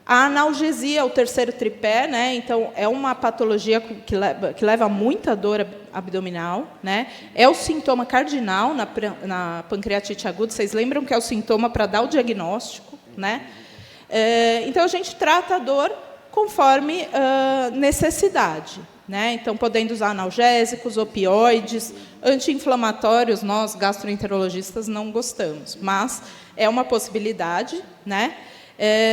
Speaker 3: A analgesia, o terceiro tripé, né? Então, é uma patologia que leva a muita dor abdominal, né? É o sintoma cardinal na pancreatite aguda. Vocês lembram que é o sintoma para dar o diagnóstico, né? Então, a gente trata a dor conforme necessidade, né? Então, podendo usar analgésicos, opioides, anti-inflamatórios, nós, gastroenterologistas, não gostamos, mas é uma possibilidade, né?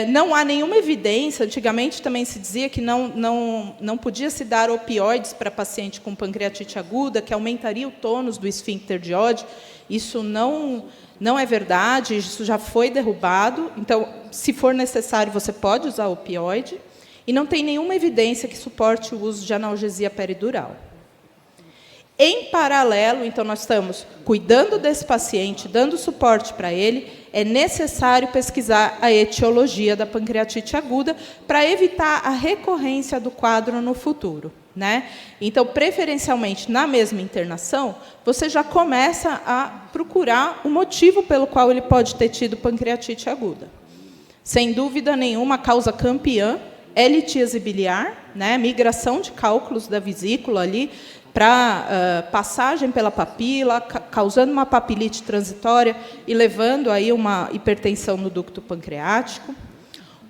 Speaker 3: Não há nenhuma evidência, antigamente também se dizia que não podia se dar opioides para paciente com pancreatite aguda, que aumentaria o tônus do esfíncter de Oddi. Isso não é verdade, isso já foi derrubado. Então, se for necessário, você pode usar opioide. E não tem nenhuma evidência que suporte o uso de analgesia peridural. Em paralelo, então, nós estamos cuidando desse paciente, dando suporte para ele, é necessário pesquisar a etiologia da pancreatite aguda para evitar a recorrência do quadro no futuro, né? Então, preferencialmente, na mesma internação, você já começa a procurar o motivo pelo qual ele pode ter tido pancreatite aguda. Sem dúvida nenhuma, a causa campeã é litíase biliar, né, migração de cálculos da vesícula ali para passagem pela papila, causando uma papilite transitória e levando aí uma hipertensão no ducto pancreático.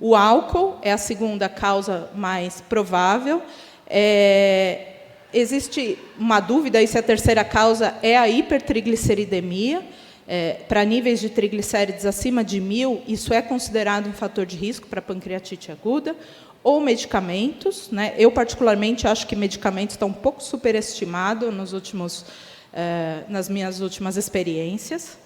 Speaker 3: O álcool é a segunda causa mais provável. Existe uma dúvida aí se a terceira causa é a hipertrigliceridemia. Para níveis de triglicérides acima de 1000, isso é considerado um fator de risco para pancreatite aguda, ou medicamentos, né? Eu, particularmente, acho que medicamentos estão um pouco superestimados nas minhas últimas experiências.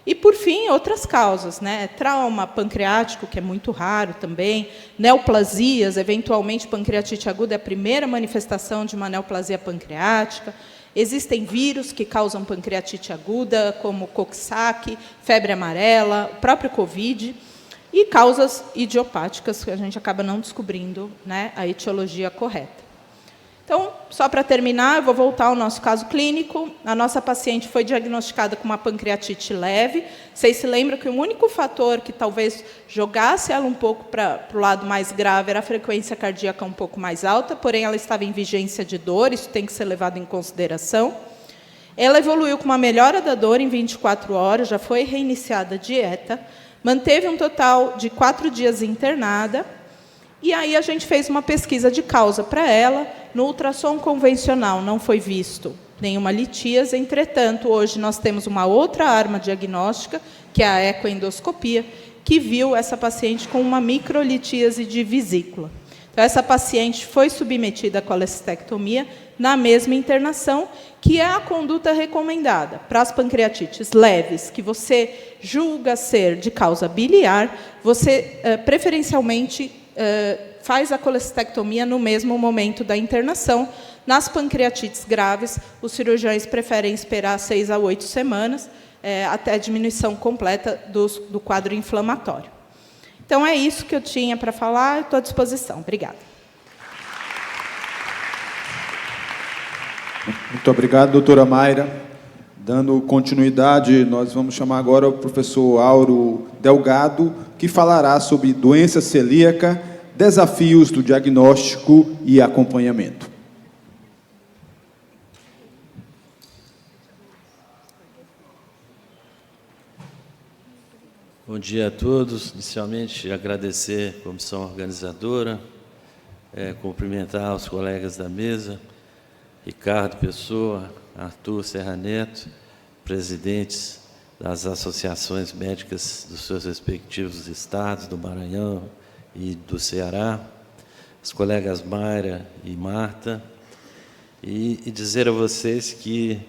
Speaker 3: E, por fim, outras causas, né? Trauma pancreático, que é muito raro também, neoplasias, eventualmente, pancreatite aguda é a primeira manifestação de uma neoplasia pancreática. Existem vírus que causam pancreatite aguda, como Coxsackie, febre amarela, o próprio Covid, e causas idiopáticas, que a gente acaba não descobrindo, né, a etiologia correta. Então, só para terminar, eu vou voltar ao nosso caso clínico. A nossa paciente foi diagnosticada com uma pancreatite leve. Vocês se lembram que o único fator que talvez jogasse ela um pouco para o lado mais grave era a frequência cardíaca um pouco mais alta, porém ela estava em vigência de dor, isso tem que ser levado em consideração. Ela evoluiu com uma melhora da dor em 24 horas, já foi reiniciada a dieta, manteve um total de 4 dias internada, e aí a gente fez uma pesquisa de causa para ela. No ultrassom convencional não foi visto nenhuma litíase, entretanto, hoje nós temos uma outra arma diagnóstica, que é a ecoendoscopia, que viu essa paciente com uma microlitíase de vesícula. Então, essa paciente foi submetida à colestectomia na mesma internação, que é a conduta recomendada para as pancreatites leves, que você julga ser de causa biliar, você preferencialmente faz a colestectomia no mesmo momento da internação. Nas pancreatites graves, os cirurgiões preferem esperar 6 a 8 semanas, até a diminuição completa do quadro inflamatório. Então, é isso que eu tinha para falar, estou à disposição. Obrigada.
Speaker 1: Muito obrigado, doutora Mayra. Dando continuidade, nós vamos chamar agora o professor Auro Delgado, que falará sobre doença celíaca, desafios do diagnóstico e acompanhamento.
Speaker 4: Bom dia a todos. Inicialmente, agradecer a comissão organizadora, cumprimentar os colegas da mesa, Ricardo Pessoa, Arthur Serra Neto, presidentes das associações médicas dos seus respectivos estados, do Maranhão e do Ceará, os colegas Mayra e Marta, e dizer a vocês que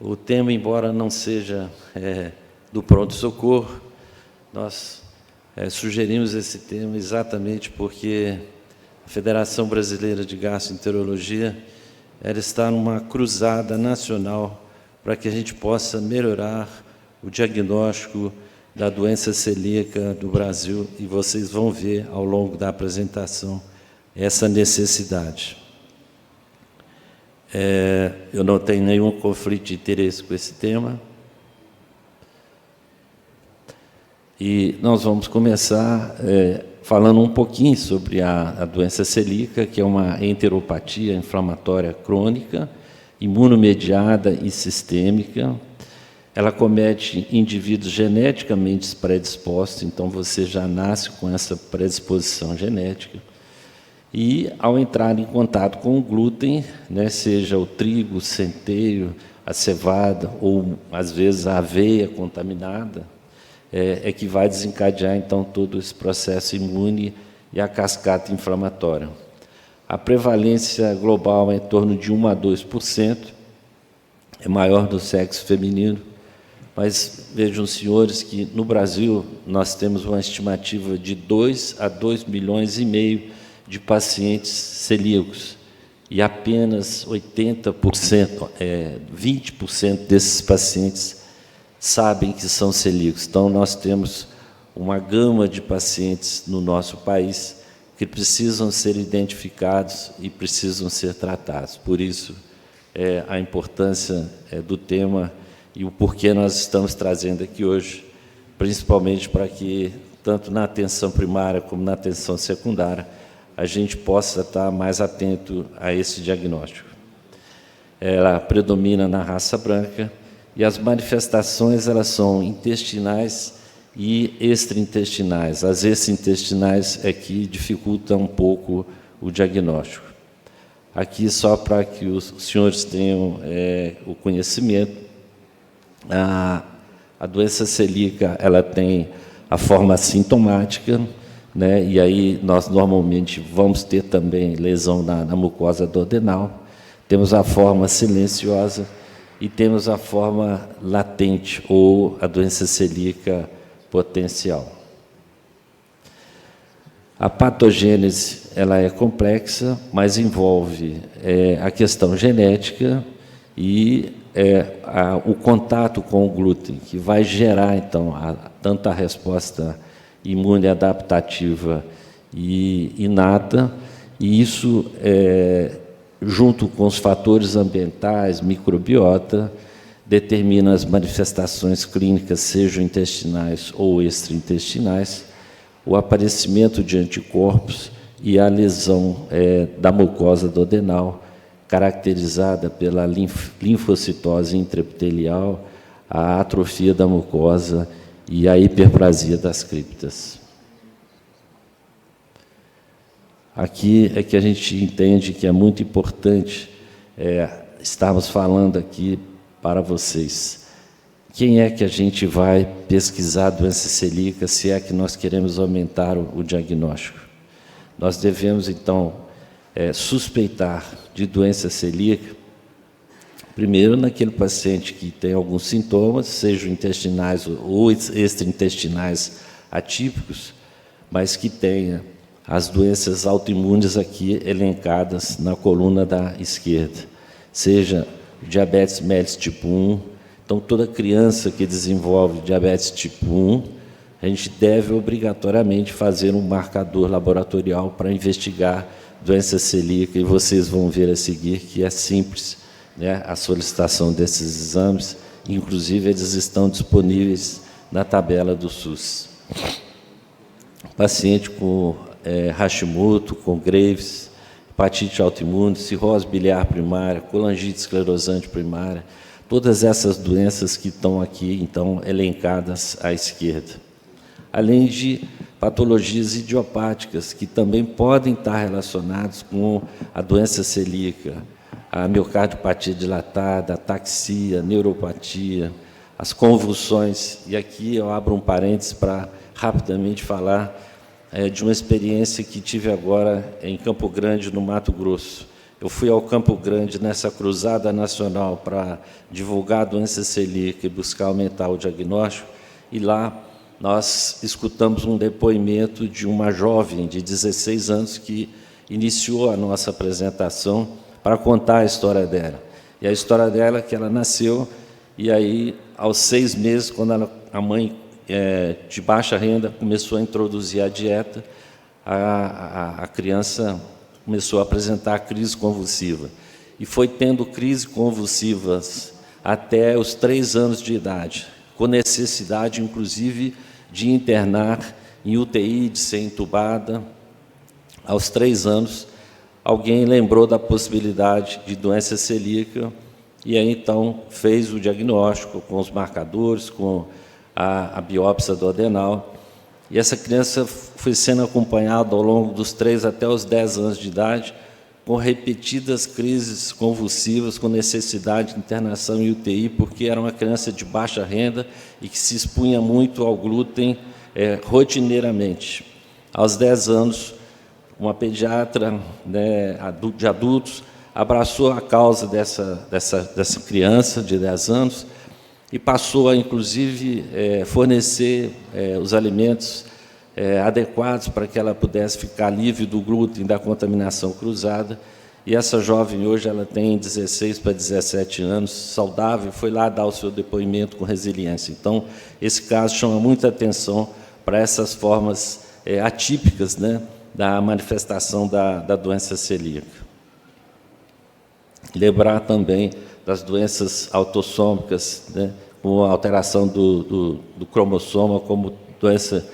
Speaker 4: o tema, embora não seja do pronto-socorro, nós sugerimos esse tema exatamente porque a Federação Brasileira de Gastroenterologia ela está numa cruzada nacional para que a gente possa melhorar o diagnóstico da doença celíaca do Brasil, e vocês vão ver ao longo da apresentação essa necessidade. Eu não tenho nenhum conflito de interesse com esse tema. E nós vamos começar falando um pouquinho sobre a doença celíaca, que é uma enteropatia inflamatória crônica, imunomediada e sistêmica. Ela comete indivíduos geneticamente predispostos, então você já nasce com essa predisposição genética. E, ao entrar em contato com o glúten, né, seja o trigo, o centeio, a cevada, ou, às vezes, a aveia contaminada, é que vai desencadear, então, todo esse processo imune e a cascata inflamatória. A prevalência global é em torno de 1 a 2%, é maior do sexo feminino, mas vejam, senhores, que no Brasil nós temos uma estimativa de 2 a 2,5 milhões de pacientes celíacos, e apenas 80%, 20% desses pacientes sabem que são celíacos. Então, nós temos uma gama de pacientes no nosso país que precisam ser identificados e precisam ser tratados. Por isso, a importância do tema e o porquê nós estamos trazendo aqui hoje, principalmente para que, tanto na atenção primária como na atenção secundária, a gente possa estar mais atento a esse diagnóstico. Ela predomina na raça branca e as manifestações elas são intestinais e extraintestinais. As extraintestinais é que dificultam um pouco o diagnóstico. Aqui, só para que os senhores tenham o conhecimento, a doença celíaca ela tem a forma sintomática, né? E aí nós normalmente vamos ter também lesão na mucosa duodenal. Temos a forma silenciosa e temos a forma latente, ou a doença celíaca potencial. A patogênese ela é complexa, mas envolve a questão genética e o contato com o glúten, que vai gerar, então, tanto a resposta imune adaptativa e inata, e isso, junto com os fatores ambientais, microbiota, determina as manifestações clínicas, sejam intestinais ou extraintestinais, o aparecimento de anticorpos e a lesão da mucosa duodenal, caracterizada pela linfocitose intraepitelial, a atrofia da mucosa e a hiperplasia das criptas. Aqui é que a gente entende que é muito importante estarmos falando aqui para vocês. Quem é que a gente vai pesquisar a doença celíaca, se é que nós queremos aumentar o diagnóstico? Nós devemos, então, suspeitar de doença celíaca, primeiro naquele paciente que tem alguns sintomas, sejam intestinais ou extraintestinais atípicos, mas que tenha as doenças autoimunes aqui elencadas na coluna da esquerda, seja diabetes mellitus tipo 1. Então, toda criança que desenvolve diabetes tipo 1, a gente deve obrigatoriamente fazer um marcador laboratorial para investigar doença celíaca, e vocês vão ver a seguir que é simples, né, a solicitação desses exames, inclusive eles estão disponíveis na tabela do SUS. Paciente com Hashimoto, com Graves, hepatite autoimune, cirrose biliar primária, colangite esclerosante primária, todas essas doenças que estão aqui, então, elencadas à esquerda. Além de patologias idiopáticas, que também podem estar relacionadas com a doença celíaca, a miocardiopatia dilatada, a ataxia, a neuropatia, as convulsões. E aqui eu abro um parênteses para rapidamente falar de uma experiência que tive agora em Campo Grande, no Mato Grosso. Eu fui ao Campo Grande nessa cruzada nacional para divulgar a doença celíaca e buscar aumentar o diagnóstico, e lá nós escutamos um depoimento de uma jovem de 16 anos que iniciou a nossa apresentação para contar a história dela. E a história dela é que ela nasceu, e aí, aos 6 meses, quando a mãe, de baixa renda, começou a introduzir a dieta, a criança começou a apresentar crise convulsiva. E foi tendo crises convulsivas até os 3 anos de idade, com necessidade, inclusive, de internar em UTI, de ser entubada. Aos 3 anos, alguém lembrou da possibilidade de doença celíaca, e aí, então, fez o diagnóstico com os marcadores, com a biópsia duodenal, e essa criança foi sendo acompanhada ao longo dos 3 até os 10 anos de idade, com repetidas crises convulsivas, com necessidade de internação em UTI, porque era uma criança de baixa renda e que se expunha muito ao glúten rotineiramente. Aos 10 anos, uma pediatra, né, de adultos abraçou a causa dessa criança de 10 anos e passou a, inclusive, fornecer os alimentos adequados para que ela pudesse ficar livre do glúten, da contaminação cruzada. E essa jovem hoje ela tem 16 para 17 anos, saudável, foi lá dar o seu depoimento com resiliência. Então, esse caso chama muita atenção para essas formas atípicas, né, da manifestação da doença celíaca. Lembrar também das doenças autossômicas, né, com alteração do cromossoma, como doença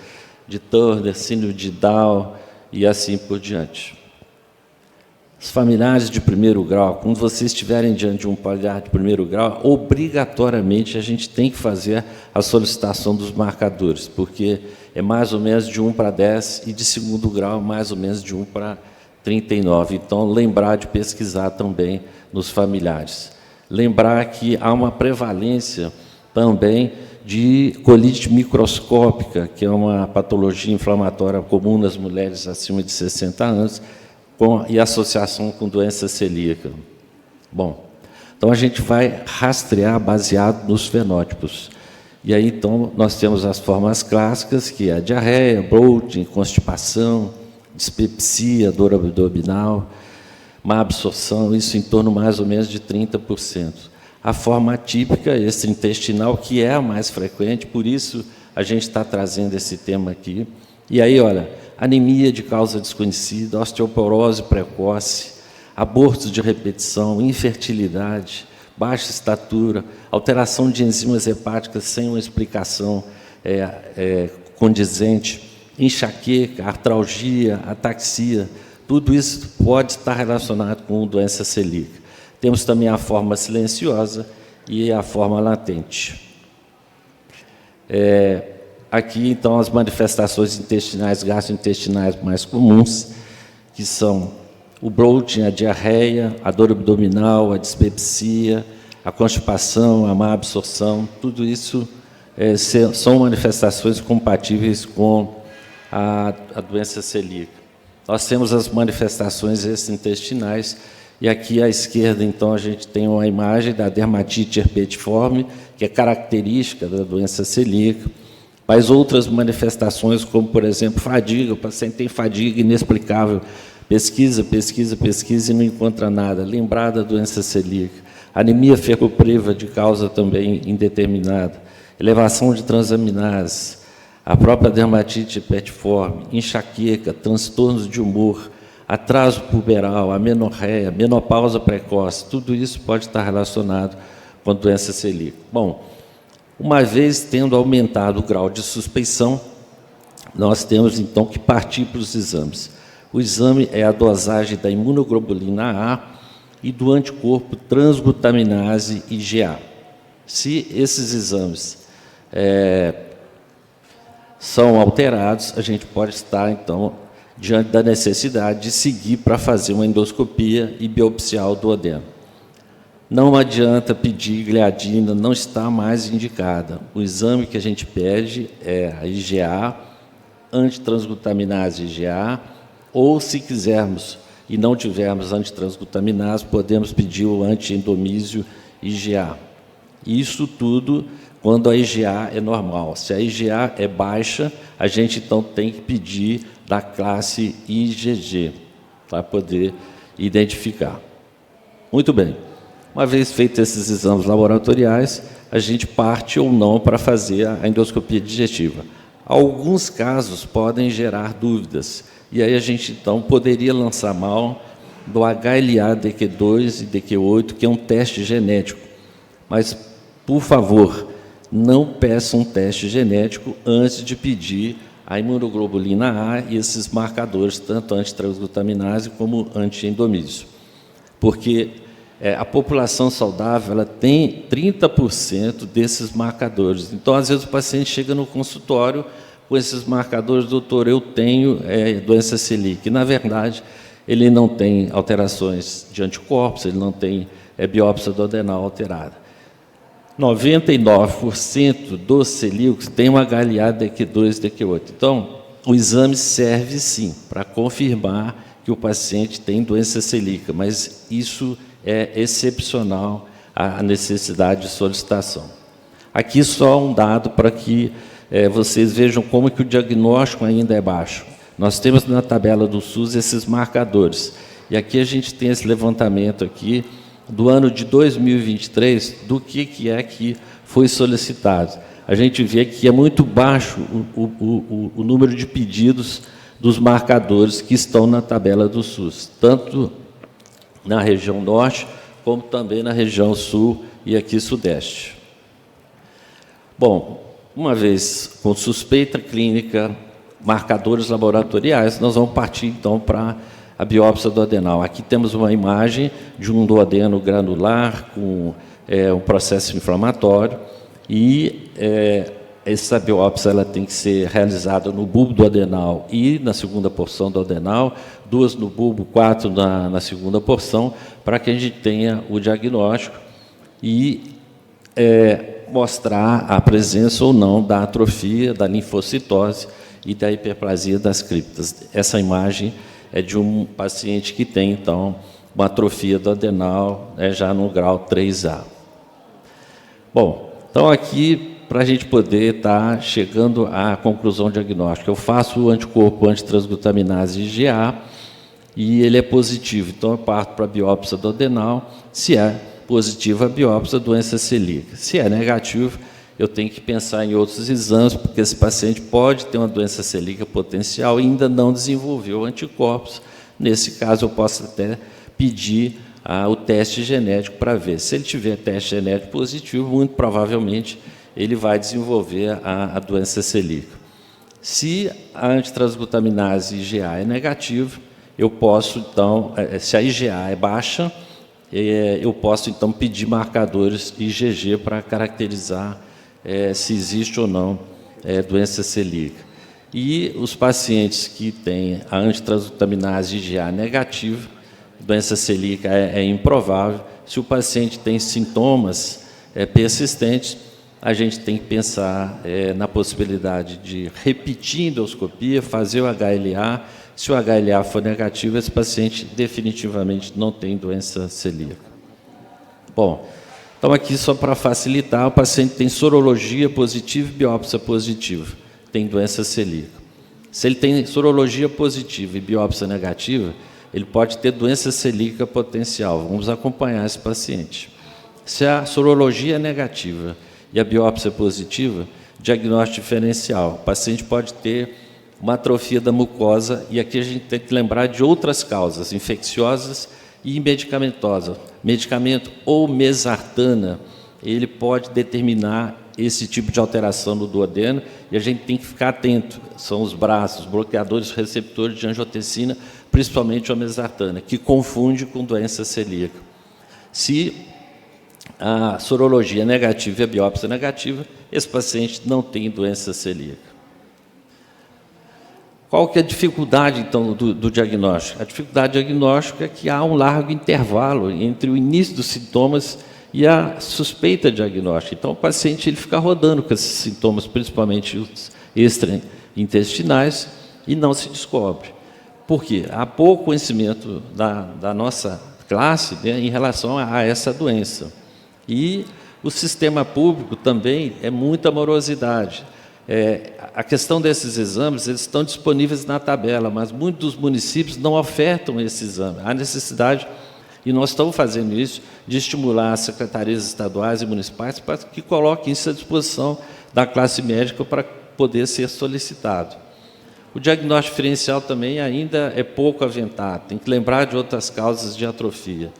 Speaker 4: de Turner, síndrome de Down, e assim por diante. Os familiares de primeiro grau, quando vocês estiverem diante de um familiar de primeiro grau, obrigatoriamente a gente tem que fazer a solicitação dos marcadores, porque é mais ou menos de 1 para 10 e de segundo grau mais ou menos de 1 para 39. Então, lembrar de pesquisar também nos familiares. Lembrar que há uma prevalência também de colite microscópica, que é uma patologia inflamatória comum nas mulheres acima de 60 anos, e associação com doença celíaca. Bom, então a gente vai rastrear baseado nos fenótipos. E aí, então, nós temos as formas clássicas, que é a diarreia, bloating, constipação, dispepsia, dor abdominal, má absorção, isso em torno mais ou menos de 30%. A forma atípica, extraintestinal, que é a mais frequente, por isso a gente está trazendo esse tema aqui. E aí, olha, anemia de causa desconhecida, osteoporose precoce, abortos de repetição, infertilidade, baixa estatura, alteração de enzimas hepáticas sem uma explicação condizente, enxaqueca, artralgia, ataxia, tudo isso pode estar relacionado com doença celíaca. Temos também a forma silenciosa e a forma latente. Aqui, então, as manifestações intestinais, gastrointestinais mais comuns, que são o bloating, a diarreia, a dor abdominal, a dispepsia, a constipação, a má absorção, tudo isso são manifestações compatíveis com a doença celíaca. Nós temos as manifestações extraintestinais, e aqui à esquerda, então, a gente tem uma imagem da dermatite herpetiforme, que é característica da doença celíaca, mas outras manifestações, como, por exemplo, fadiga, o paciente tem fadiga inexplicável, pesquisa e não encontra nada, lembrar da doença celíaca, anemia ferropriva de causa também indeterminada, elevação de transaminases, a própria dermatite herpetiforme, enxaqueca, transtornos de humor, atraso puberal, amenorreia, menopausa precoce, tudo isso pode estar relacionado com a doença celíaca. Bom, uma vez tendo aumentado o grau de suspeição, nós temos, então, que partir para os exames. O exame é a dosagem da imunoglobulina A e do anticorpo transglutaminase IgA. Se esses exames são alterados, a gente pode estar, então, diante da necessidade de seguir para fazer uma endoscopia e biopsiar o duodeno. Não adianta pedir gliadina, não está mais indicada. O exame que a gente pede é a IgA, antitransglutaminase IgA, ou, se quisermos e não tivermos antitransglutaminase, podemos pedir o antiendomísio IgA. Isso tudo quando a IgA é normal. Se a IgA é baixa, a gente, então, tem que pedir da classe IgG, para poder identificar. Muito bem. Uma vez feitos esses exames laboratoriais, a gente parte ou não para fazer a endoscopia digestiva. Alguns casos podem gerar dúvidas, e aí a gente, então, poderia lançar mão do HLA-DQ2 e DQ8, que é um teste genético. Mas, por favor, não peça um teste genético antes de pedir a imunoglobulina A e esses marcadores, tanto antitransglutaminase como antiendomísio. Porque a população saudável ela tem 30% desses marcadores. Então, às vezes, o paciente chega no consultório com esses marcadores, doutor, eu tenho doença celíaca. E, na verdade, ele não tem alterações de anticorpos, ele não tem biópsia duodenal alterada. 99% dos celíacos têm um HLA-DQ2 e DQ8. Então, o exame serve, sim, para confirmar que o paciente tem doença celíaca, mas isso é excepcional a necessidade de solicitação. Aqui só um dado para que vocês vejam como que o diagnóstico ainda é baixo. Nós temos na tabela do SUS esses marcadores. E aqui a gente tem esse levantamento aqui do ano de 2023, do que é que foi solicitado. A gente vê que é muito baixo o número de pedidos dos marcadores que estão na tabela do SUS, tanto na região norte, como também na região sul e aqui sudeste. Bom, uma vez com suspeita clínica, marcadores laboratoriais, nós vamos partir, então, para a biópsia do adenal. Aqui temos uma imagem de um duodeno granular com um processo inflamatório e essa biópsia ela tem que ser realizada no bulbo do adenal e na segunda porção do adenal, 2 no bulbo, 4 na segunda porção, para que a gente tenha o diagnóstico e mostrar a presença ou não da atrofia, da linfocitose e da hiperplasia das criptas. Essa imagem é de um paciente que tem, então, uma atrofia do adenal, já no grau 3A. Bom, então aqui, para a gente poder estar chegando à conclusão diagnóstica, eu faço o anticorpo antitransglutaminase IgA e ele é positivo. Então, eu parto para a biópsia do adenal. Se é positiva a biópsia, doença celíaca. Se é negativo, eu tenho que pensar em outros exames, porque esse paciente pode ter uma doença celíaca potencial e ainda não desenvolveu anticorpos. Nesse caso, eu posso até pedir o teste genético para ver. Se ele tiver teste genético positivo, muito provavelmente ele vai desenvolver a doença celíaca. Se a antitransglutaminase IgA é negativa, eu posso, então, se a IgA é baixa, eu posso, então, pedir marcadores IgG para caracterizar se existe ou não doença celíaca. E os pacientes que têm a antitransglutaminase IgA negativa, doença celíaca é improvável. Se o paciente tem sintomas persistentes, a gente tem que pensar na possibilidade de repetir a endoscopia, fazer o HLA. Se o HLA for negativo, esse paciente definitivamente não tem doença celíaca. Bom, então aqui só para facilitar, o paciente tem sorologia positiva e biópsia positiva, tem doença celíaca. Se ele tem sorologia positiva e biópsia negativa, ele pode ter doença celíaca potencial. Vamos acompanhar esse paciente. Se a sorologia é negativa e a biópsia positiva, diagnóstico diferencial. O paciente pode ter uma atrofia da mucosa, e aqui a gente tem que lembrar de outras causas, infecciosas e medicamentosas. Medicamento ou mesartana, ele pode determinar esse tipo de alteração no duodeno, e a gente tem que ficar atento. São os braços, bloqueadores receptores de angiotensina, principalmente a mesartana, que confunde com doença celíaca. Se a sorologia é negativa e a biópsia é negativa, esse paciente não tem doença celíaca. Qual que é a dificuldade, então, do diagnóstico? A dificuldade diagnóstica é que há um largo intervalo entre o início dos sintomas e a suspeita diagnóstica. Então, o paciente ele fica rodando com esses sintomas, principalmente os extraintestinais, e não se descobre. Por quê? Há pouco conhecimento da nossa classe, né, em relação a essa doença. E o sistema público também é muita morosidade. A questão desses exames, eles estão disponíveis na tabela, mas muitos dos municípios não ofertam esse exame. Há necessidade, e nós estamos fazendo isso, de estimular as secretarias estaduais e municipais para que coloquem isso à disposição da classe médica para poder ser solicitado. O diagnóstico diferencial também ainda é pouco aventado, tem que lembrar de outras causas de atrofia.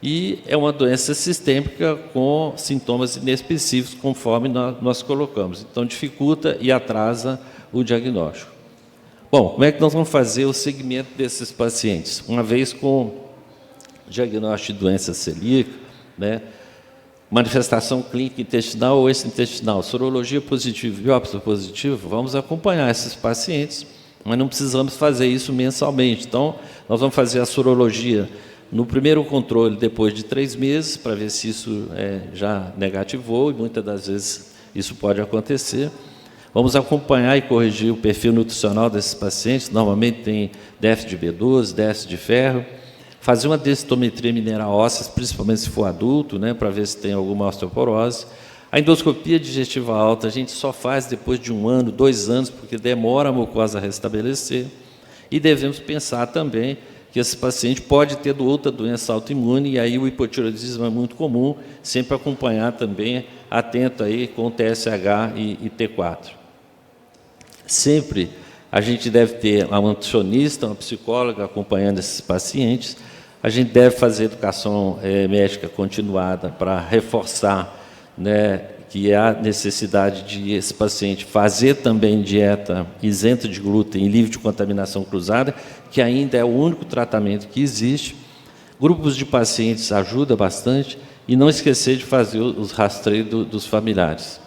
Speaker 4: E é uma doença sistêmica com sintomas inespecíficos, conforme nós colocamos. Então, dificulta e atrasa o diagnóstico. Bom, como é que nós vamos fazer o segmento desses pacientes? Uma vez com diagnóstico de doença celíaca, né, manifestação clínica intestinal ou extraintestinal, sorologia positiva, biópsia positiva, vamos acompanhar esses pacientes, mas não precisamos fazer isso mensalmente. Então, nós vamos fazer a sorologia no primeiro controle, depois de 3 meses, para ver se isso já negativou, e muitas das vezes isso pode acontecer. Vamos acompanhar e corrigir o perfil nutricional desses pacientes, normalmente tem déficit de B12, déficit de ferro, fazer uma densitometria mineral óssea, principalmente se for adulto, né, para ver se tem alguma osteoporose. A endoscopia digestiva alta a gente só faz depois de 1 ano, 2 anos, porque demora a mucosa a restabelecer. E devemos pensar também que esse paciente pode ter outra doença autoimune, e aí o hipotireoidismo é muito comum, sempre acompanhar também, atento aí com o TSH e T4. Sempre a gente deve ter uma nutricionista, uma psicóloga acompanhando esses pacientes, a gente deve fazer educação médica continuada para reforçar, né, que é a necessidade de esse paciente fazer também dieta isenta de glúten e livre de contaminação cruzada, que ainda é o único tratamento que existe. Grupos de pacientes ajuda bastante, e não esquecer de fazer os rastreios dos familiares.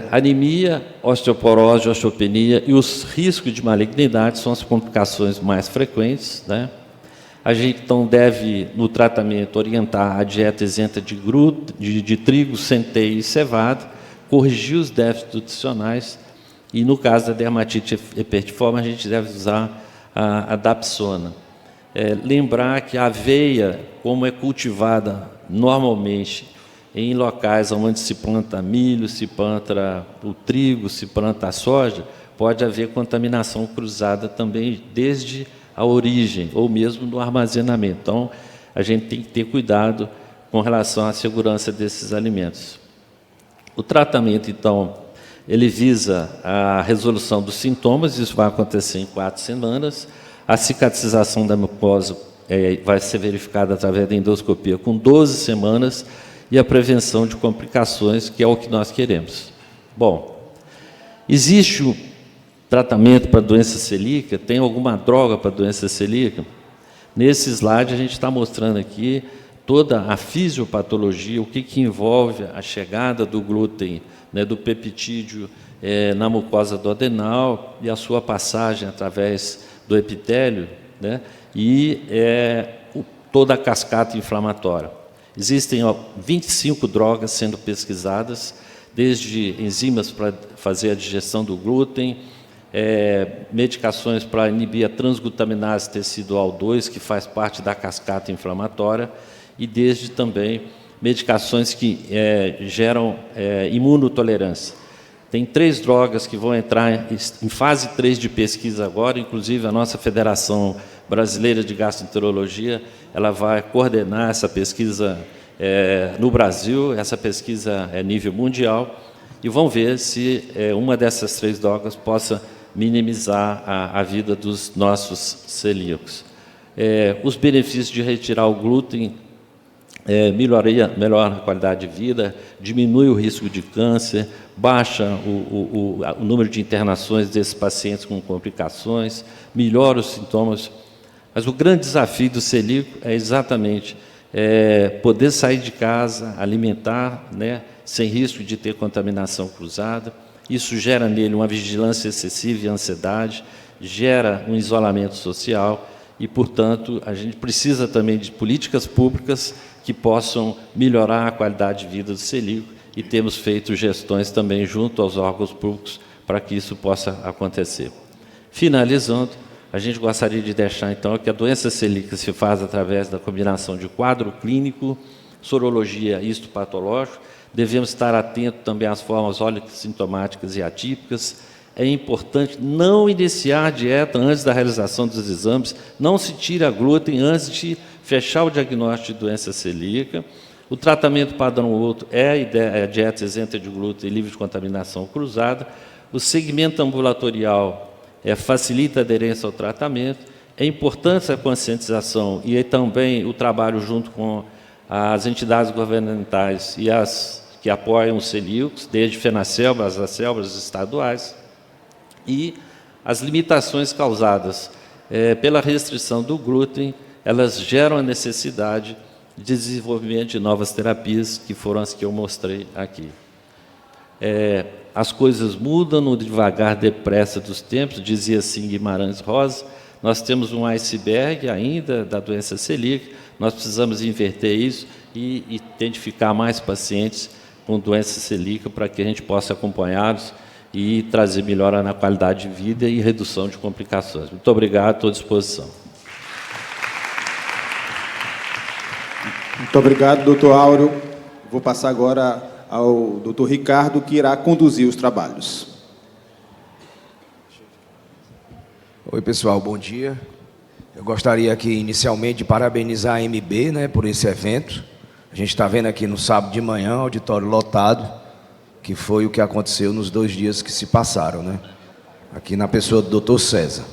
Speaker 4: Anemia, osteoporose, osteopenia e os riscos de malignidade são as complicações mais frequentes, né? A gente, então, deve, no tratamento, orientar a dieta isenta de glúten, de trigo, centeio e cevada, corrigir os déficits nutricionais e, no caso da dermatite herpetiforme, a gente deve usar a dapsona. Lembrar que a aveia, como é cultivada normalmente em locais onde se planta milho, se planta o trigo, se planta a soja, pode haver contaminação cruzada também desde a origem, ou mesmo no armazenamento. Então, a gente tem que ter cuidado com relação à segurança desses alimentos. O tratamento, então, ele visa a resolução dos sintomas, isso vai acontecer em 4 semanas. A cicatrização da mucosa vai ser verificada através da endoscopia com 12 semanas e a prevenção de complicações, que é o que nós queremos. Bom, existe o tratamento para doença celíaca? Tem alguma droga para doença celíaca? Nesse slide a gente está mostrando aqui toda a fisiopatologia, o que envolve a chegada do glúten, né, do peptídeo na mucosa duodenal e a sua passagem através do epitélio, né, e toda a cascata inflamatória. Existem 25 drogas sendo pesquisadas, desde enzimas para fazer a digestão do glúten, medicações para inibir a transglutaminase tecidual 2, que faz parte da cascata inflamatória, e desde também medicações que geram imunotolerância. Tem 3 drogas que vão entrar em fase 3 de pesquisa agora, inclusive a nossa Federação Brasileira de Gastroenterologia, ela vai coordenar essa pesquisa no Brasil, essa pesquisa é nível mundial, e vão ver se uma dessas 3 drogas possa minimizar a vida dos nossos celíacos. Os benefícios de retirar o glúten melhora a qualidade de vida, diminui o risco de câncer, baixa o número de internações desses pacientes com complicações, melhora os sintomas. Mas o grande desafio do celíaco é exatamente poder sair de casa, alimentar, né, sem risco de ter contaminação cruzada. Isso gera nele uma vigilância excessiva e ansiedade, gera um isolamento social e, portanto, a gente precisa também de políticas públicas que possam melhorar a qualidade de vida do celíaco, e temos feito gestões também junto aos órgãos públicos para que isso possa acontecer. Finalizando, a gente gostaria de deixar, então, que a doença celíaca se faz através da combinação de quadro clínico, sorologia e histopatológico. Devemos estar atentos também às formas sintomáticas e atípicas. É importante não iniciar a dieta antes da realização dos exames, não se tira glúten antes de fechar o diagnóstico de doença celíaca. O tratamento padrão outro é a dieta isenta de glúten e livre de contaminação cruzada. O segmento ambulatorial facilita a aderência ao tratamento. É importante a conscientização e também o trabalho junto com as entidades governamentais e as que apoiam os celíacos, desde FENACELBA, as células estaduais, e as limitações causadas pela restrição do glúten, elas geram a necessidade de desenvolvimento de novas terapias, que foram as que eu mostrei aqui. As coisas mudam no devagar depressa dos tempos, dizia assim Guimarães Rosa. Nós temos um iceberg ainda da doença celíaca, nós precisamos inverter isso e identificar mais pacientes com doença celíaca para que a gente possa acompanhá-los e trazer melhora na qualidade de vida e redução de complicações. Muito obrigado, estou à disposição.
Speaker 1: Muito obrigado, doutor Áureo. Vou passar agora ao doutor Ricardo, que irá conduzir os trabalhos.
Speaker 5: Oi, pessoal, bom dia. Eu gostaria aqui, inicialmente, de parabenizar a MB, né, por esse evento. A gente está vendo aqui no sábado de manhã, auditório lotado, que foi o que aconteceu nos 2 dias que se passaram, né? Aqui na pessoa do doutor César.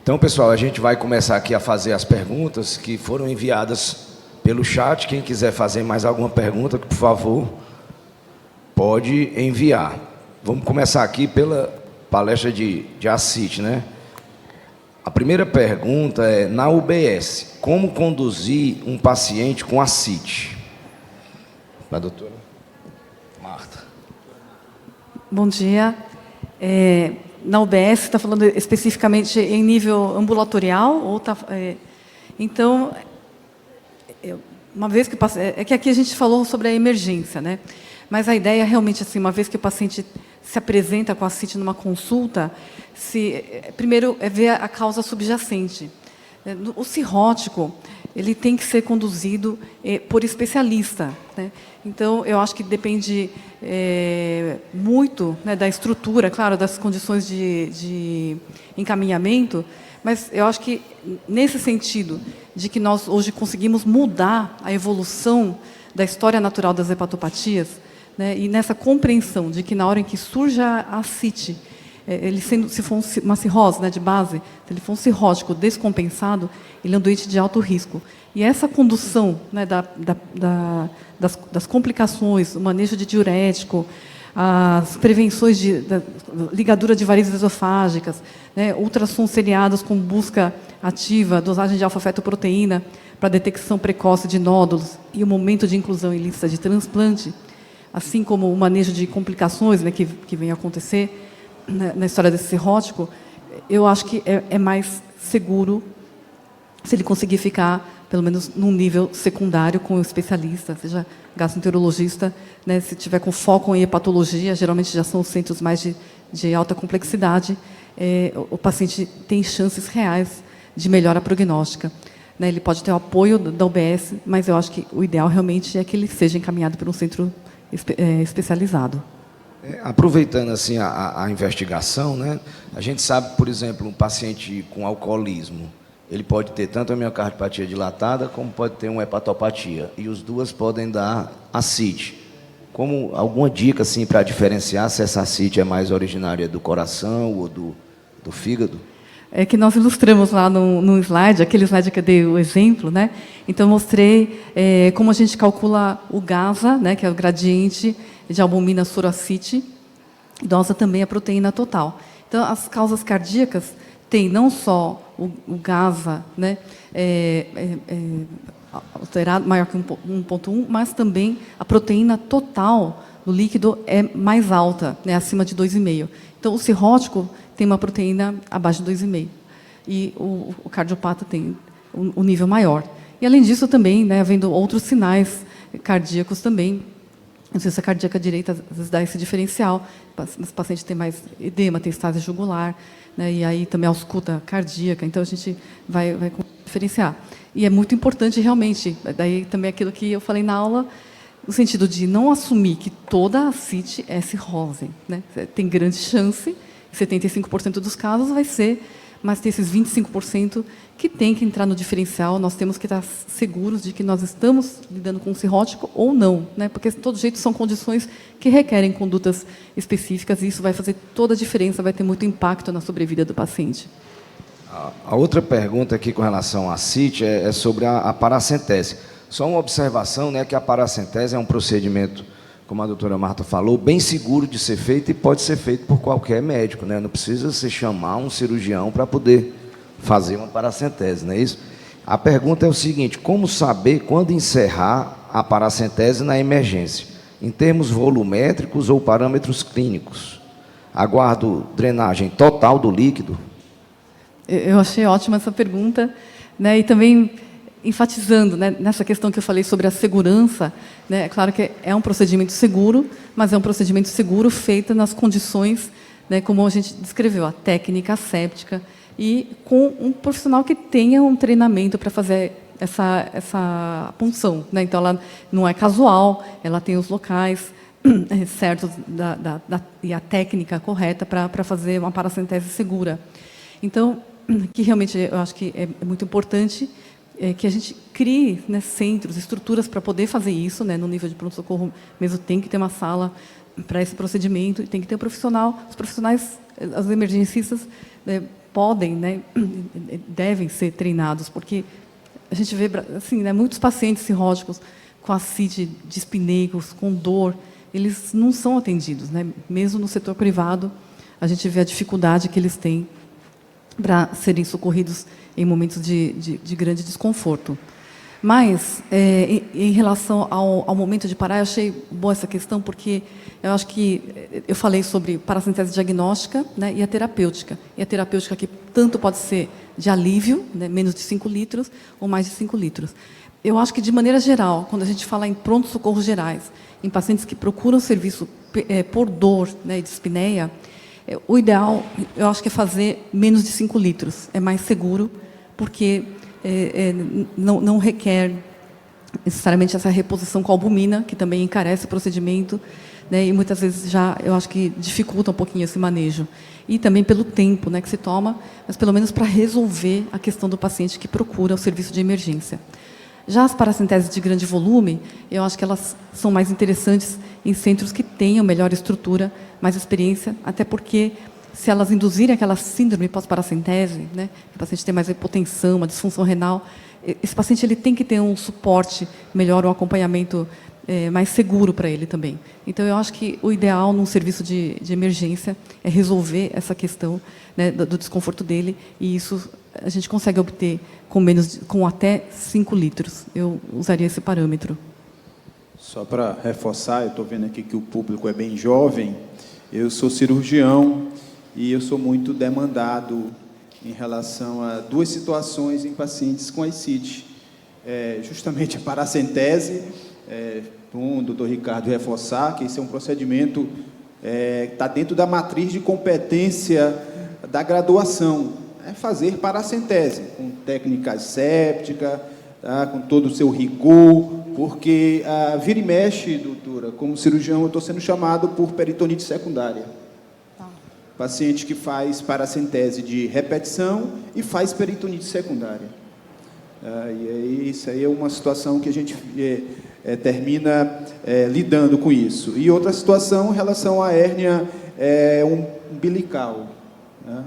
Speaker 5: Então, pessoal, a gente vai começar aqui a fazer as perguntas que foram enviadas pelo chat. Quem quiser fazer mais alguma pergunta, por favor, pode enviar. Vamos começar aqui pela palestra de ascite, né? A primeira pergunta é, na UBS, como conduzir um paciente com ascite? A doutora Marta.
Speaker 2: Bom dia. Na UBS, está falando especificamente em nível ambulatorial? Ou então, uma vez que é que aqui a gente falou sobre a emergência, né? Mas a ideia é realmente, assim, uma vez que o paciente se apresenta com ascite numa consulta, primeiro é ver a causa subjacente. O cirrótico, ele tem que ser conduzido por especialista, né? Então, eu acho que depende muito, né, da estrutura, claro, das condições de encaminhamento, mas eu acho que, nesse sentido, de que nós hoje conseguimos mudar a evolução da história natural das hepatopatias, né, e nessa compreensão de que, na hora em que surge a ascite, se for uma cirrose, né, de base, se ele for um cirrótico descompensado, ele é um doente de alto risco. E essa condução, né, das complicações, o manejo de diurético, as prevenções da ligadura de varizes esofágicas, né, ultrassons seriados com busca ativa, dosagem de alfa-fetoproteína para detecção precoce de nódulos e o momento de inclusão em lista de transplante, assim como o manejo de complicações, né, que vem a acontecer na história desse cirrótico, eu acho que é mais seguro se ele conseguir ficar, pelo menos, num nível secundário com o especialista, seja gastroenterologista, né, se tiver com foco em hepatologia, geralmente já são os centros mais de alta complexidade, o paciente tem chances reais de melhora prognóstica, né? Ele pode ter o apoio da UBS, mas eu acho que o ideal realmente é que ele seja encaminhado por um centro especializado.
Speaker 5: Aproveitando assim a investigação, né, a gente sabe, por exemplo, um paciente com alcoolismo, ele pode ter tanto a miocardiopatia dilatada como pode ter uma hepatopatia, e as duas podem dar ascite. Como alguma dica assim para diferenciar se essa ascite é mais originária do coração ou do fígado?
Speaker 2: É que nós ilustramos lá no slide, aquele slide que eu dei o exemplo, né? Então, eu mostrei como a gente calcula o GASA, né, que é o gradiente de albumina soracite, dosa também a proteína total. Então, as causas cardíacas têm não só o GASA, né, alterado, maior que 1,1, mas também a proteína total do líquido é mais alta, né, acima de 2,5. Então, o cirrótico tem uma proteína abaixo de 2,5. E o cardiopata tem um nível maior. E, além disso, também, né, havendo outros sinais cardíacos também, a doença cardíaca direita, às vezes, dá esse diferencial. Os pacientes têm mais edema, tem estase jugular, né, e aí também ausculta cardíaca. Então, a gente vai diferenciar. E é muito importante, realmente, daí também aquilo que eu falei na aula, no sentido de não assumir que toda ascite é cirrose, né? Tem grande chance, 75% dos casos vai ser, mas tem esses 25% que tem que entrar no diferencial. Nós temos que estar seguros de que nós estamos lidando com um cirrótico ou não, né? Porque, de todo jeito, são condições que requerem condutas específicas e isso vai fazer toda a diferença, vai ter muito impacto na sobrevida do paciente.
Speaker 5: A outra pergunta aqui com relação à ascite é sobre a paracentese. Só uma observação, né, que a paracentese é um procedimento, como a doutora Marta falou, bem seguro de ser feito e pode ser feito por qualquer médico, né? Não precisa se chamar um cirurgião para poder fazer uma paracentese, não é isso? A pergunta é o seguinte: como saber quando encerrar a paracentese na emergência? Em termos volumétricos ou parâmetros clínicos? Aguardo drenagem total do líquido?
Speaker 2: Eu achei ótima essa pergunta, né? E também enfatizando, né, nessa questão que eu falei sobre a segurança, né, é claro que é um procedimento seguro, mas é um procedimento seguro feito nas condições, né, como a gente descreveu, a técnica asséptica, e com um profissional que tenha um treinamento para fazer essa punção, né? Então, ela não é casual, ela tem os locais certos e a técnica correta para fazer uma paracentese segura. Então, que realmente eu acho que é muito importante que a gente crie, né, centros, estruturas para poder fazer isso, né, no nível de pronto-socorro mesmo tem que ter uma sala para esse procedimento, tem que ter um profissional. Os profissionais, os emergencistas, podem, né, devem ser treinados, porque a gente vê assim, né, muitos pacientes cirróticos com ascite, dispneicos, com dor, eles não são atendidos, né? Mesmo no setor privado, a gente vê a dificuldade que eles têm para serem socorridos em momentos de grande desconforto. Mas, em relação ao momento de parar, eu achei boa essa questão, porque eu acho que eu falei sobre paracentese diagnóstica, né, e a terapêutica. E a terapêutica que tanto pode ser de alívio, né, menos de 5 litros, ou mais de 5 litros. Eu acho que, de maneira geral, quando a gente fala em pronto-socorros gerais, em pacientes que procuram serviço por dor, né, e dispneia, o ideal, eu acho que é fazer menos de 5 litros. É mais seguro, porque não requer necessariamente essa reposição com albumina, que também encarece o procedimento, né, e muitas vezes eu acho que dificulta um pouquinho esse manejo. E também pelo tempo, né, que se toma, mas pelo menos para resolver a questão do paciente que procura o serviço de emergência. Já as paracenteses de grande volume, eu acho que elas são mais interessantes em centros que tenham melhor estrutura, mais experiência, até porque, se elas induzirem aquela síndrome pós-paracentese, né, o paciente tem mais hipotensão, uma disfunção renal, esse paciente ele tem que ter um suporte melhor, um acompanhamento mais seguro para ele também. Então, eu acho que o ideal num serviço de emergência é resolver essa questão, né, do desconforto dele, e isso a gente consegue obter com até 5 litros. Eu usaria esse parâmetro.
Speaker 1: Só para reforçar, eu estou vendo aqui que o público é bem jovem. Eu sou cirurgião e eu sou muito demandado em relação a 2 situações em pacientes com ascite. Justamente a paracentese, o doutor Ricardo reforçar que esse é um procedimento que está dentro da matriz de competência da graduação. É fazer paracentese, com técnica séptica, tá, com todo o seu rigor, porque vira e mexe, doutora, como cirurgião, eu estou sendo chamado por peritonite secundária. Paciente que faz paracentese de repetição e faz peritonite secundária. E aí, isso aí é uma situação que a gente termina lidando com isso. E outra situação em relação à hérnia umbilical. Né?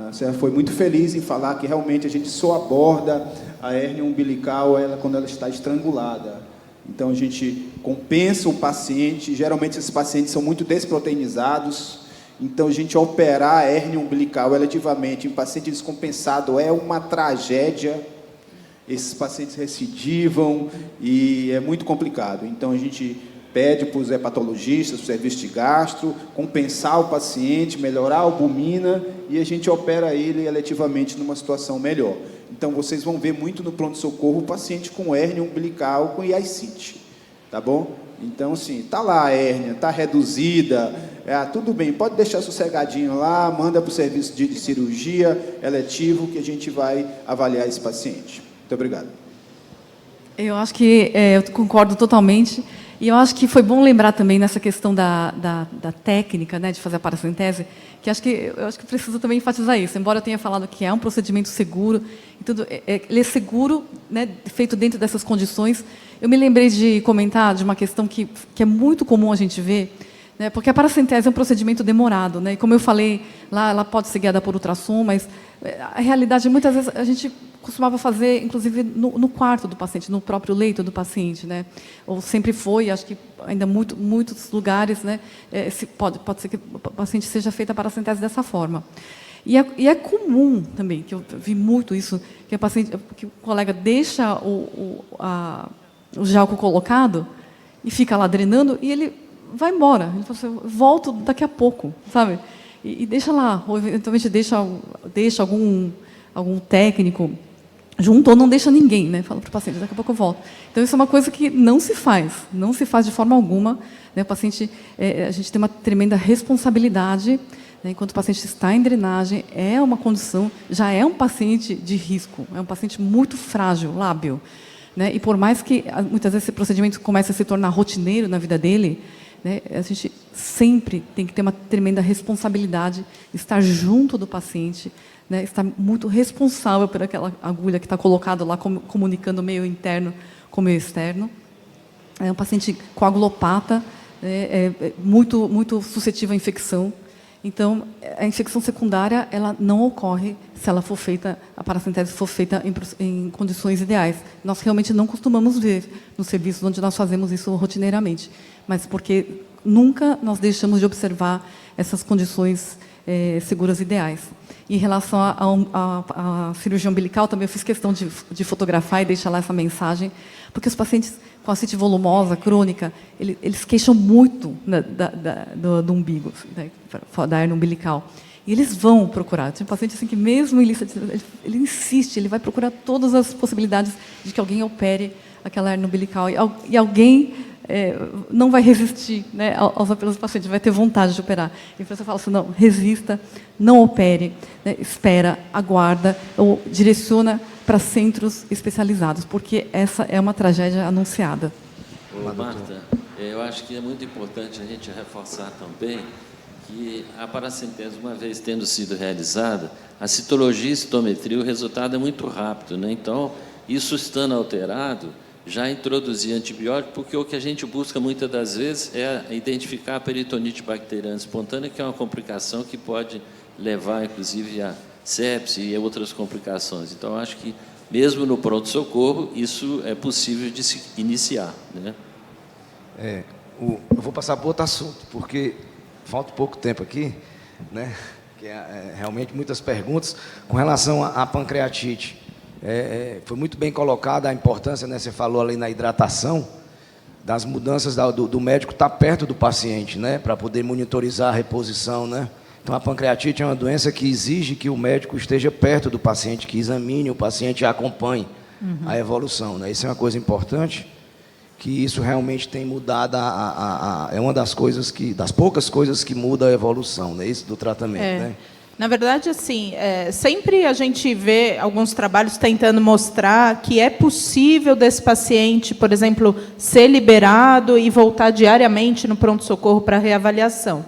Speaker 1: Você foi muito feliz em falar que realmente a gente só aborda a hérnia umbilical quando ela está estrangulada. Então, a gente compensa o paciente. Geralmente, esses pacientes são muito desproteinizados. Então, a gente operar a hérnia umbilical eletivamente em paciente descompensado é uma tragédia. Esses pacientes recidivam e é muito complicado. Então, a gente pede para os hepatologistas, para o serviço de gastro, compensar o paciente, melhorar a albumina e a gente opera ele eletivamente numa situação melhor. Então, vocês vão ver muito no pronto-socorro o paciente com hérnia umbilical com ascite, tá bom? Então, assim, está lá a hérnia, está reduzida, tudo bem, pode deixar sossegadinho lá, manda para o serviço de cirurgia eletivo que a gente vai avaliar esse paciente. Muito obrigado.
Speaker 2: Eu acho que eu concordo totalmente. E eu acho que foi bom lembrar também nessa questão da técnica, né, de fazer a paracentese, que eu acho que preciso também enfatizar isso. Embora eu tenha falado que é um procedimento seguro, e tudo, ele é seguro, né, feito dentro dessas condições. Eu me lembrei de comentar de uma questão que é muito comum a gente ver, né, porque a paracentese é um procedimento demorado, né, e como eu falei, lá ela pode ser guiada por ultrassom, mas a realidade, muitas vezes, a gente costumava fazer, inclusive, no quarto do paciente, no próprio leito do paciente, né? Ou sempre foi, acho que ainda muitos lugares, né? Pode ser que o paciente seja feita a paracentese dessa forma. E é comum também, que eu vi muito isso, que o colega deixa o gelco colocado e fica lá drenando e ele vai embora. Ele fala assim, volto daqui a pouco, sabe? E deixa lá, ou eventualmente deixa algum técnico junto, ou não deixa ninguém, né? Fala para o paciente, daqui a pouco eu volto. Então, isso é uma coisa que não se faz de forma alguma. Né? O paciente, a gente tem uma tremenda responsabilidade, né? Enquanto o paciente está em drenagem, é uma condição, já é um paciente de risco, é um paciente muito frágil, lábil. Né? E por mais que, muitas vezes, esse procedimento comece a se tornar rotineiro na vida dele, né? A gente sempre tem que ter uma tremenda responsabilidade, estar junto do paciente, né, está muito responsável por aquela agulha que está colocada lá, comunicando o meio interno com o meio externo. Um paciente coagulopata, muito suscetível à infecção. Então, a infecção secundária, ela não ocorre se ela for feita, a paracentese for feita em condições ideais. Nós realmente não costumamos ver nos serviços onde nós fazemos isso rotineiramente, mas porque nunca nós deixamos de observar essas condições seguras ideais. Em relação à cirurgia umbilical, também eu fiz questão de fotografar e deixar lá essa mensagem, porque os pacientes com ascite volumosa, crônica, eles queixam muito do umbigo, da hernia umbilical. E eles vão procurar. Tem um paciente assim, que, mesmo em lista de... ele insiste, ele vai procurar todas as possibilidades de que alguém opere aquela hernia umbilical. E alguém não vai resistir, né, aos apelos do paciente, vai ter vontade de operar. Então, você fala assim, não, resista, não opere, né, espera, aguarda, ou direciona para centros especializados, porque essa é uma tragédia anunciada.
Speaker 4: Ô, Marta, eu acho que é muito importante a gente reforçar também que a paracentese, uma vez tendo sido realizada, a citologia e citometria, o resultado é muito rápido, né? Então, isso estando alterado, já introduzir antibiótico, porque o que a gente busca muitas das vezes é identificar a peritonite bacteriana espontânea, que é uma complicação que pode levar, inclusive, a sepse e outras complicações. Então, acho que, mesmo no pronto-socorro, isso é possível de se iniciar, né?
Speaker 5: Eu vou passar para outro assunto, porque falta pouco tempo aqui, né? Que realmente muitas perguntas com relação à pancreatite. Foi muito bem colocada a importância, né? Você falou ali na hidratação, das mudanças do médico estar perto do paciente, né? Para poder monitorizar a reposição, né? Então, a pancreatite é uma doença que exige que o médico esteja perto do paciente, que examine o paciente e acompanhe a evolução, né? Isso é uma coisa importante, que isso realmente tem mudado, é uma das poucas coisas que muda a evolução, né? Isso do tratamento, né?
Speaker 3: Na verdade, assim, sempre a gente vê alguns trabalhos tentando mostrar que é possível desse paciente, por exemplo, ser liberado e voltar diariamente no pronto-socorro para reavaliação.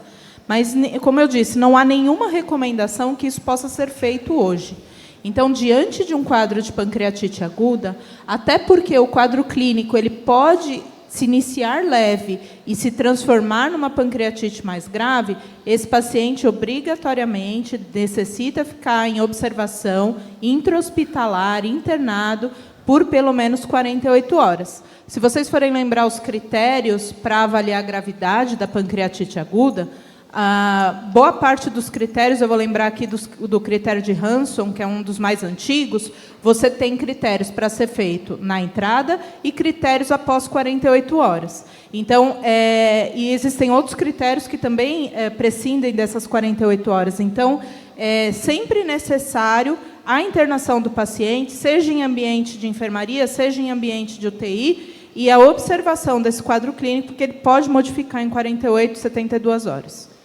Speaker 3: Mas, como eu disse, não há nenhuma recomendação que isso possa ser feito hoje. Então, diante de um quadro de pancreatite aguda, até porque o quadro clínico ele pode se iniciar leve e se transformar numa pancreatite mais grave, esse paciente obrigatoriamente necessita ficar em observação intra-hospitalar, internado, por pelo menos 48 horas. Se vocês forem lembrar os critérios para avaliar a gravidade da pancreatite aguda, boa parte dos critérios, eu vou lembrar aqui do critério de Hanson, que é um dos mais antigos, você tem critérios para ser feito na entrada e critérios após 48 horas. Então, e existem outros critérios que também prescindem dessas 48 horas. Então, é sempre necessário a internação do paciente, seja em ambiente de enfermaria, seja em ambiente de UTI, e a observação desse quadro clínico, porque ele pode modificar em 48, 72 horas.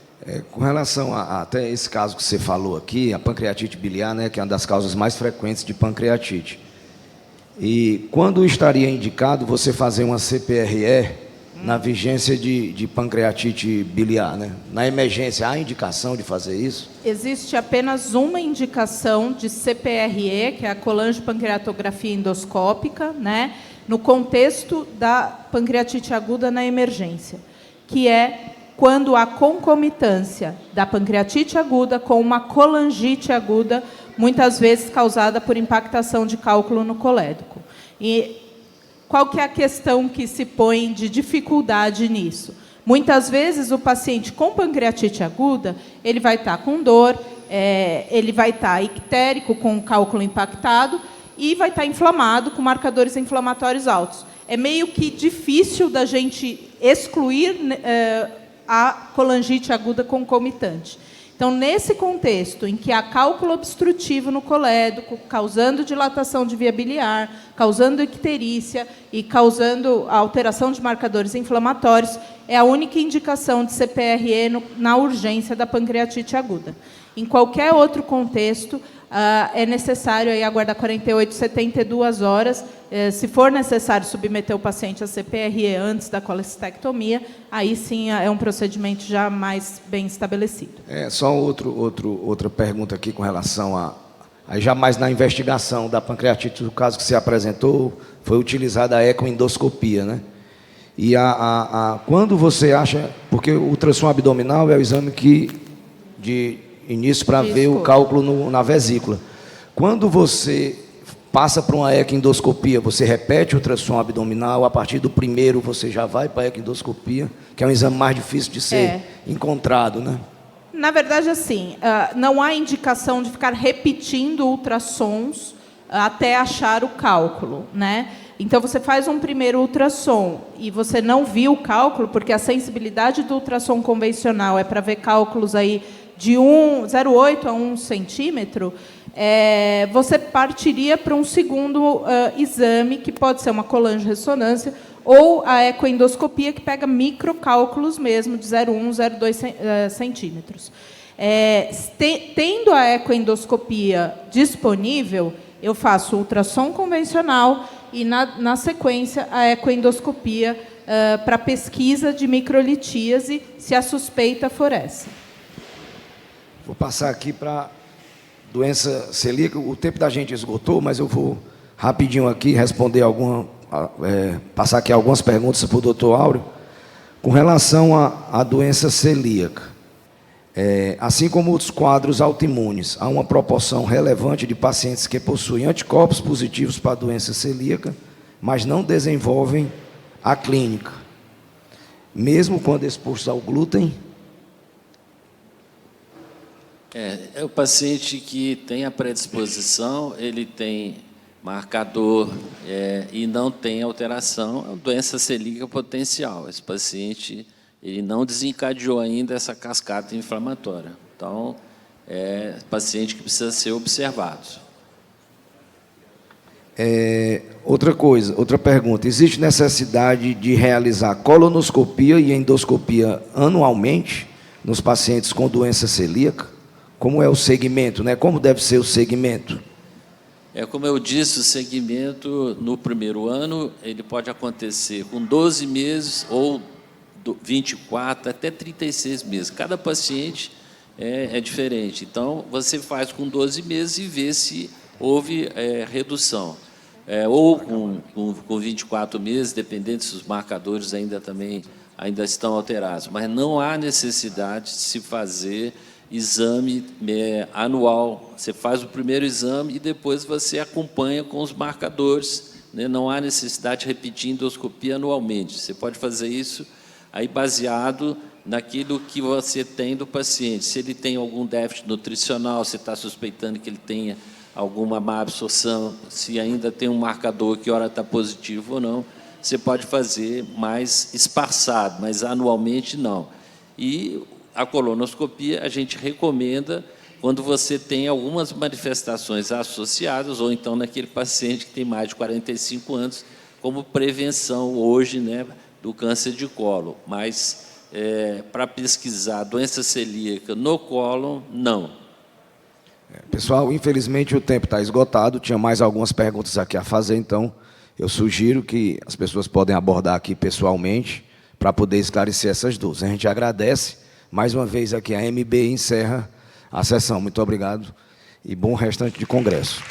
Speaker 5: Com relação até esse caso que você falou aqui, a pancreatite biliar, né, que é uma das causas mais frequentes de pancreatite. E quando estaria indicado você fazer uma CPRE na vigência de pancreatite biliar, né? Na emergência, há indicação de fazer isso?
Speaker 3: Existe apenas uma indicação de CPRE, que é a colangiopancreatografia endoscópica, né, no contexto da pancreatite aguda na emergência, que é quando há concomitância da pancreatite aguda com uma colangite aguda, muitas vezes causada por impactação de cálculo no colédoco. E qual que é a questão que se põe de dificuldade nisso? Muitas vezes o paciente com pancreatite aguda, ele vai estar com dor, ele vai estar ictérico com o cálculo impactado e vai estar inflamado com marcadores inflamatórios altos. É meio que difícil da gente excluir a colangite aguda concomitante. Então, nesse contexto em que há cálculo obstrutivo no colédoco, causando dilatação de via biliar, causando icterícia e causando alteração de marcadores inflamatórios, é a única indicação de CPRE na urgência da pancreatite aguda. Em qualquer outro contexto, é necessário aí aguardar 48, 72 horas. Se for necessário submeter o paciente a CPRE antes da colecistectomia, aí sim é um procedimento já mais bem estabelecido.
Speaker 5: Só outra pergunta aqui com relação aí já mais na investigação da pancreatite, no caso que você apresentou, foi utilizada a ecoendoscopia, né? E quando você acha, porque o ultrassom abdominal é o exame que de início para ver o cálculo na vesícula. Quando você passa para uma ecoendoscopia, você repete o ultrassom abdominal, a partir do primeiro você já vai para a ecoendoscopia, que é um exame mais difícil de ser encontrado, né?
Speaker 3: Na verdade, assim, não há indicação de ficar repetindo ultrassons até achar o cálculo, né? Então, você faz um primeiro ultrassom e você não viu o cálculo, porque a sensibilidade do ultrassom convencional é para ver cálculos aí de 0,8 a 1 centímetro, você partiria para um segundo exame, que pode ser uma colangio-ressonância, ou a ecoendoscopia, que pega microcálculos mesmo, de 0,1, 0,2 centímetros. Tendo a ecoendoscopia disponível, eu faço ultrassom convencional e, na sequência, a ecoendoscopia para pesquisa de microlitíase, se a suspeita for essa.
Speaker 5: Vou passar aqui para doença celíaca. O tempo da gente esgotou, mas eu vou rapidinho aqui responder passar aqui algumas perguntas para o doutor Áureo. Com relação à doença celíaca, assim como outros quadros autoimunes, há uma proporção relevante de pacientes que possuem anticorpos positivos para a doença celíaca, mas não desenvolvem a clínica, mesmo quando expostos ao glúten.
Speaker 4: É o paciente que tem a predisposição, ele tem marcador e não tem alteração, é uma doença celíaca potencial. Esse paciente ele não desencadeou ainda essa cascata inflamatória. Então, é paciente que precisa ser observado.
Speaker 5: Outra pergunta. Existe necessidade de realizar colonoscopia e endoscopia anualmente nos pacientes com doença celíaca? Como é o segmento, né? Como deve ser o segmento?
Speaker 4: Como eu disse, o segmento no primeiro ano, ele pode acontecer com 12 meses ou 24 até 36 meses. Cada paciente é diferente. Então, você faz com 12 meses e vê se houve redução. Ou com 24 meses, dependendo se os marcadores ainda estão alterados. Mas não há necessidade de se fazer exame anual. Você faz o primeiro exame e depois você acompanha com os marcadores, né? Não há necessidade de repetir endoscopia anualmente. Você pode fazer isso aí baseado naquilo que você tem do paciente. Se ele tem algum déficit nutricional, se está suspeitando que ele tenha alguma má absorção, se ainda tem um marcador que ora está positivo ou não, você pode fazer mais esparçado, mas anualmente não. E a colonoscopia a gente recomenda quando você tem algumas manifestações associadas, ou então naquele paciente que tem mais de 45 anos, como prevenção hoje, né, do câncer de cólon. Mas para pesquisar doença celíaca no cólon, não.
Speaker 5: Pessoal, infelizmente o tempo está esgotado, tinha mais algumas perguntas aqui a fazer, então eu sugiro que as pessoas podem abordar aqui pessoalmente para poder esclarecer essas dúvidas. A gente agradece. Mais uma vez aqui a MB encerra a sessão. Muito obrigado e bom restante de congresso.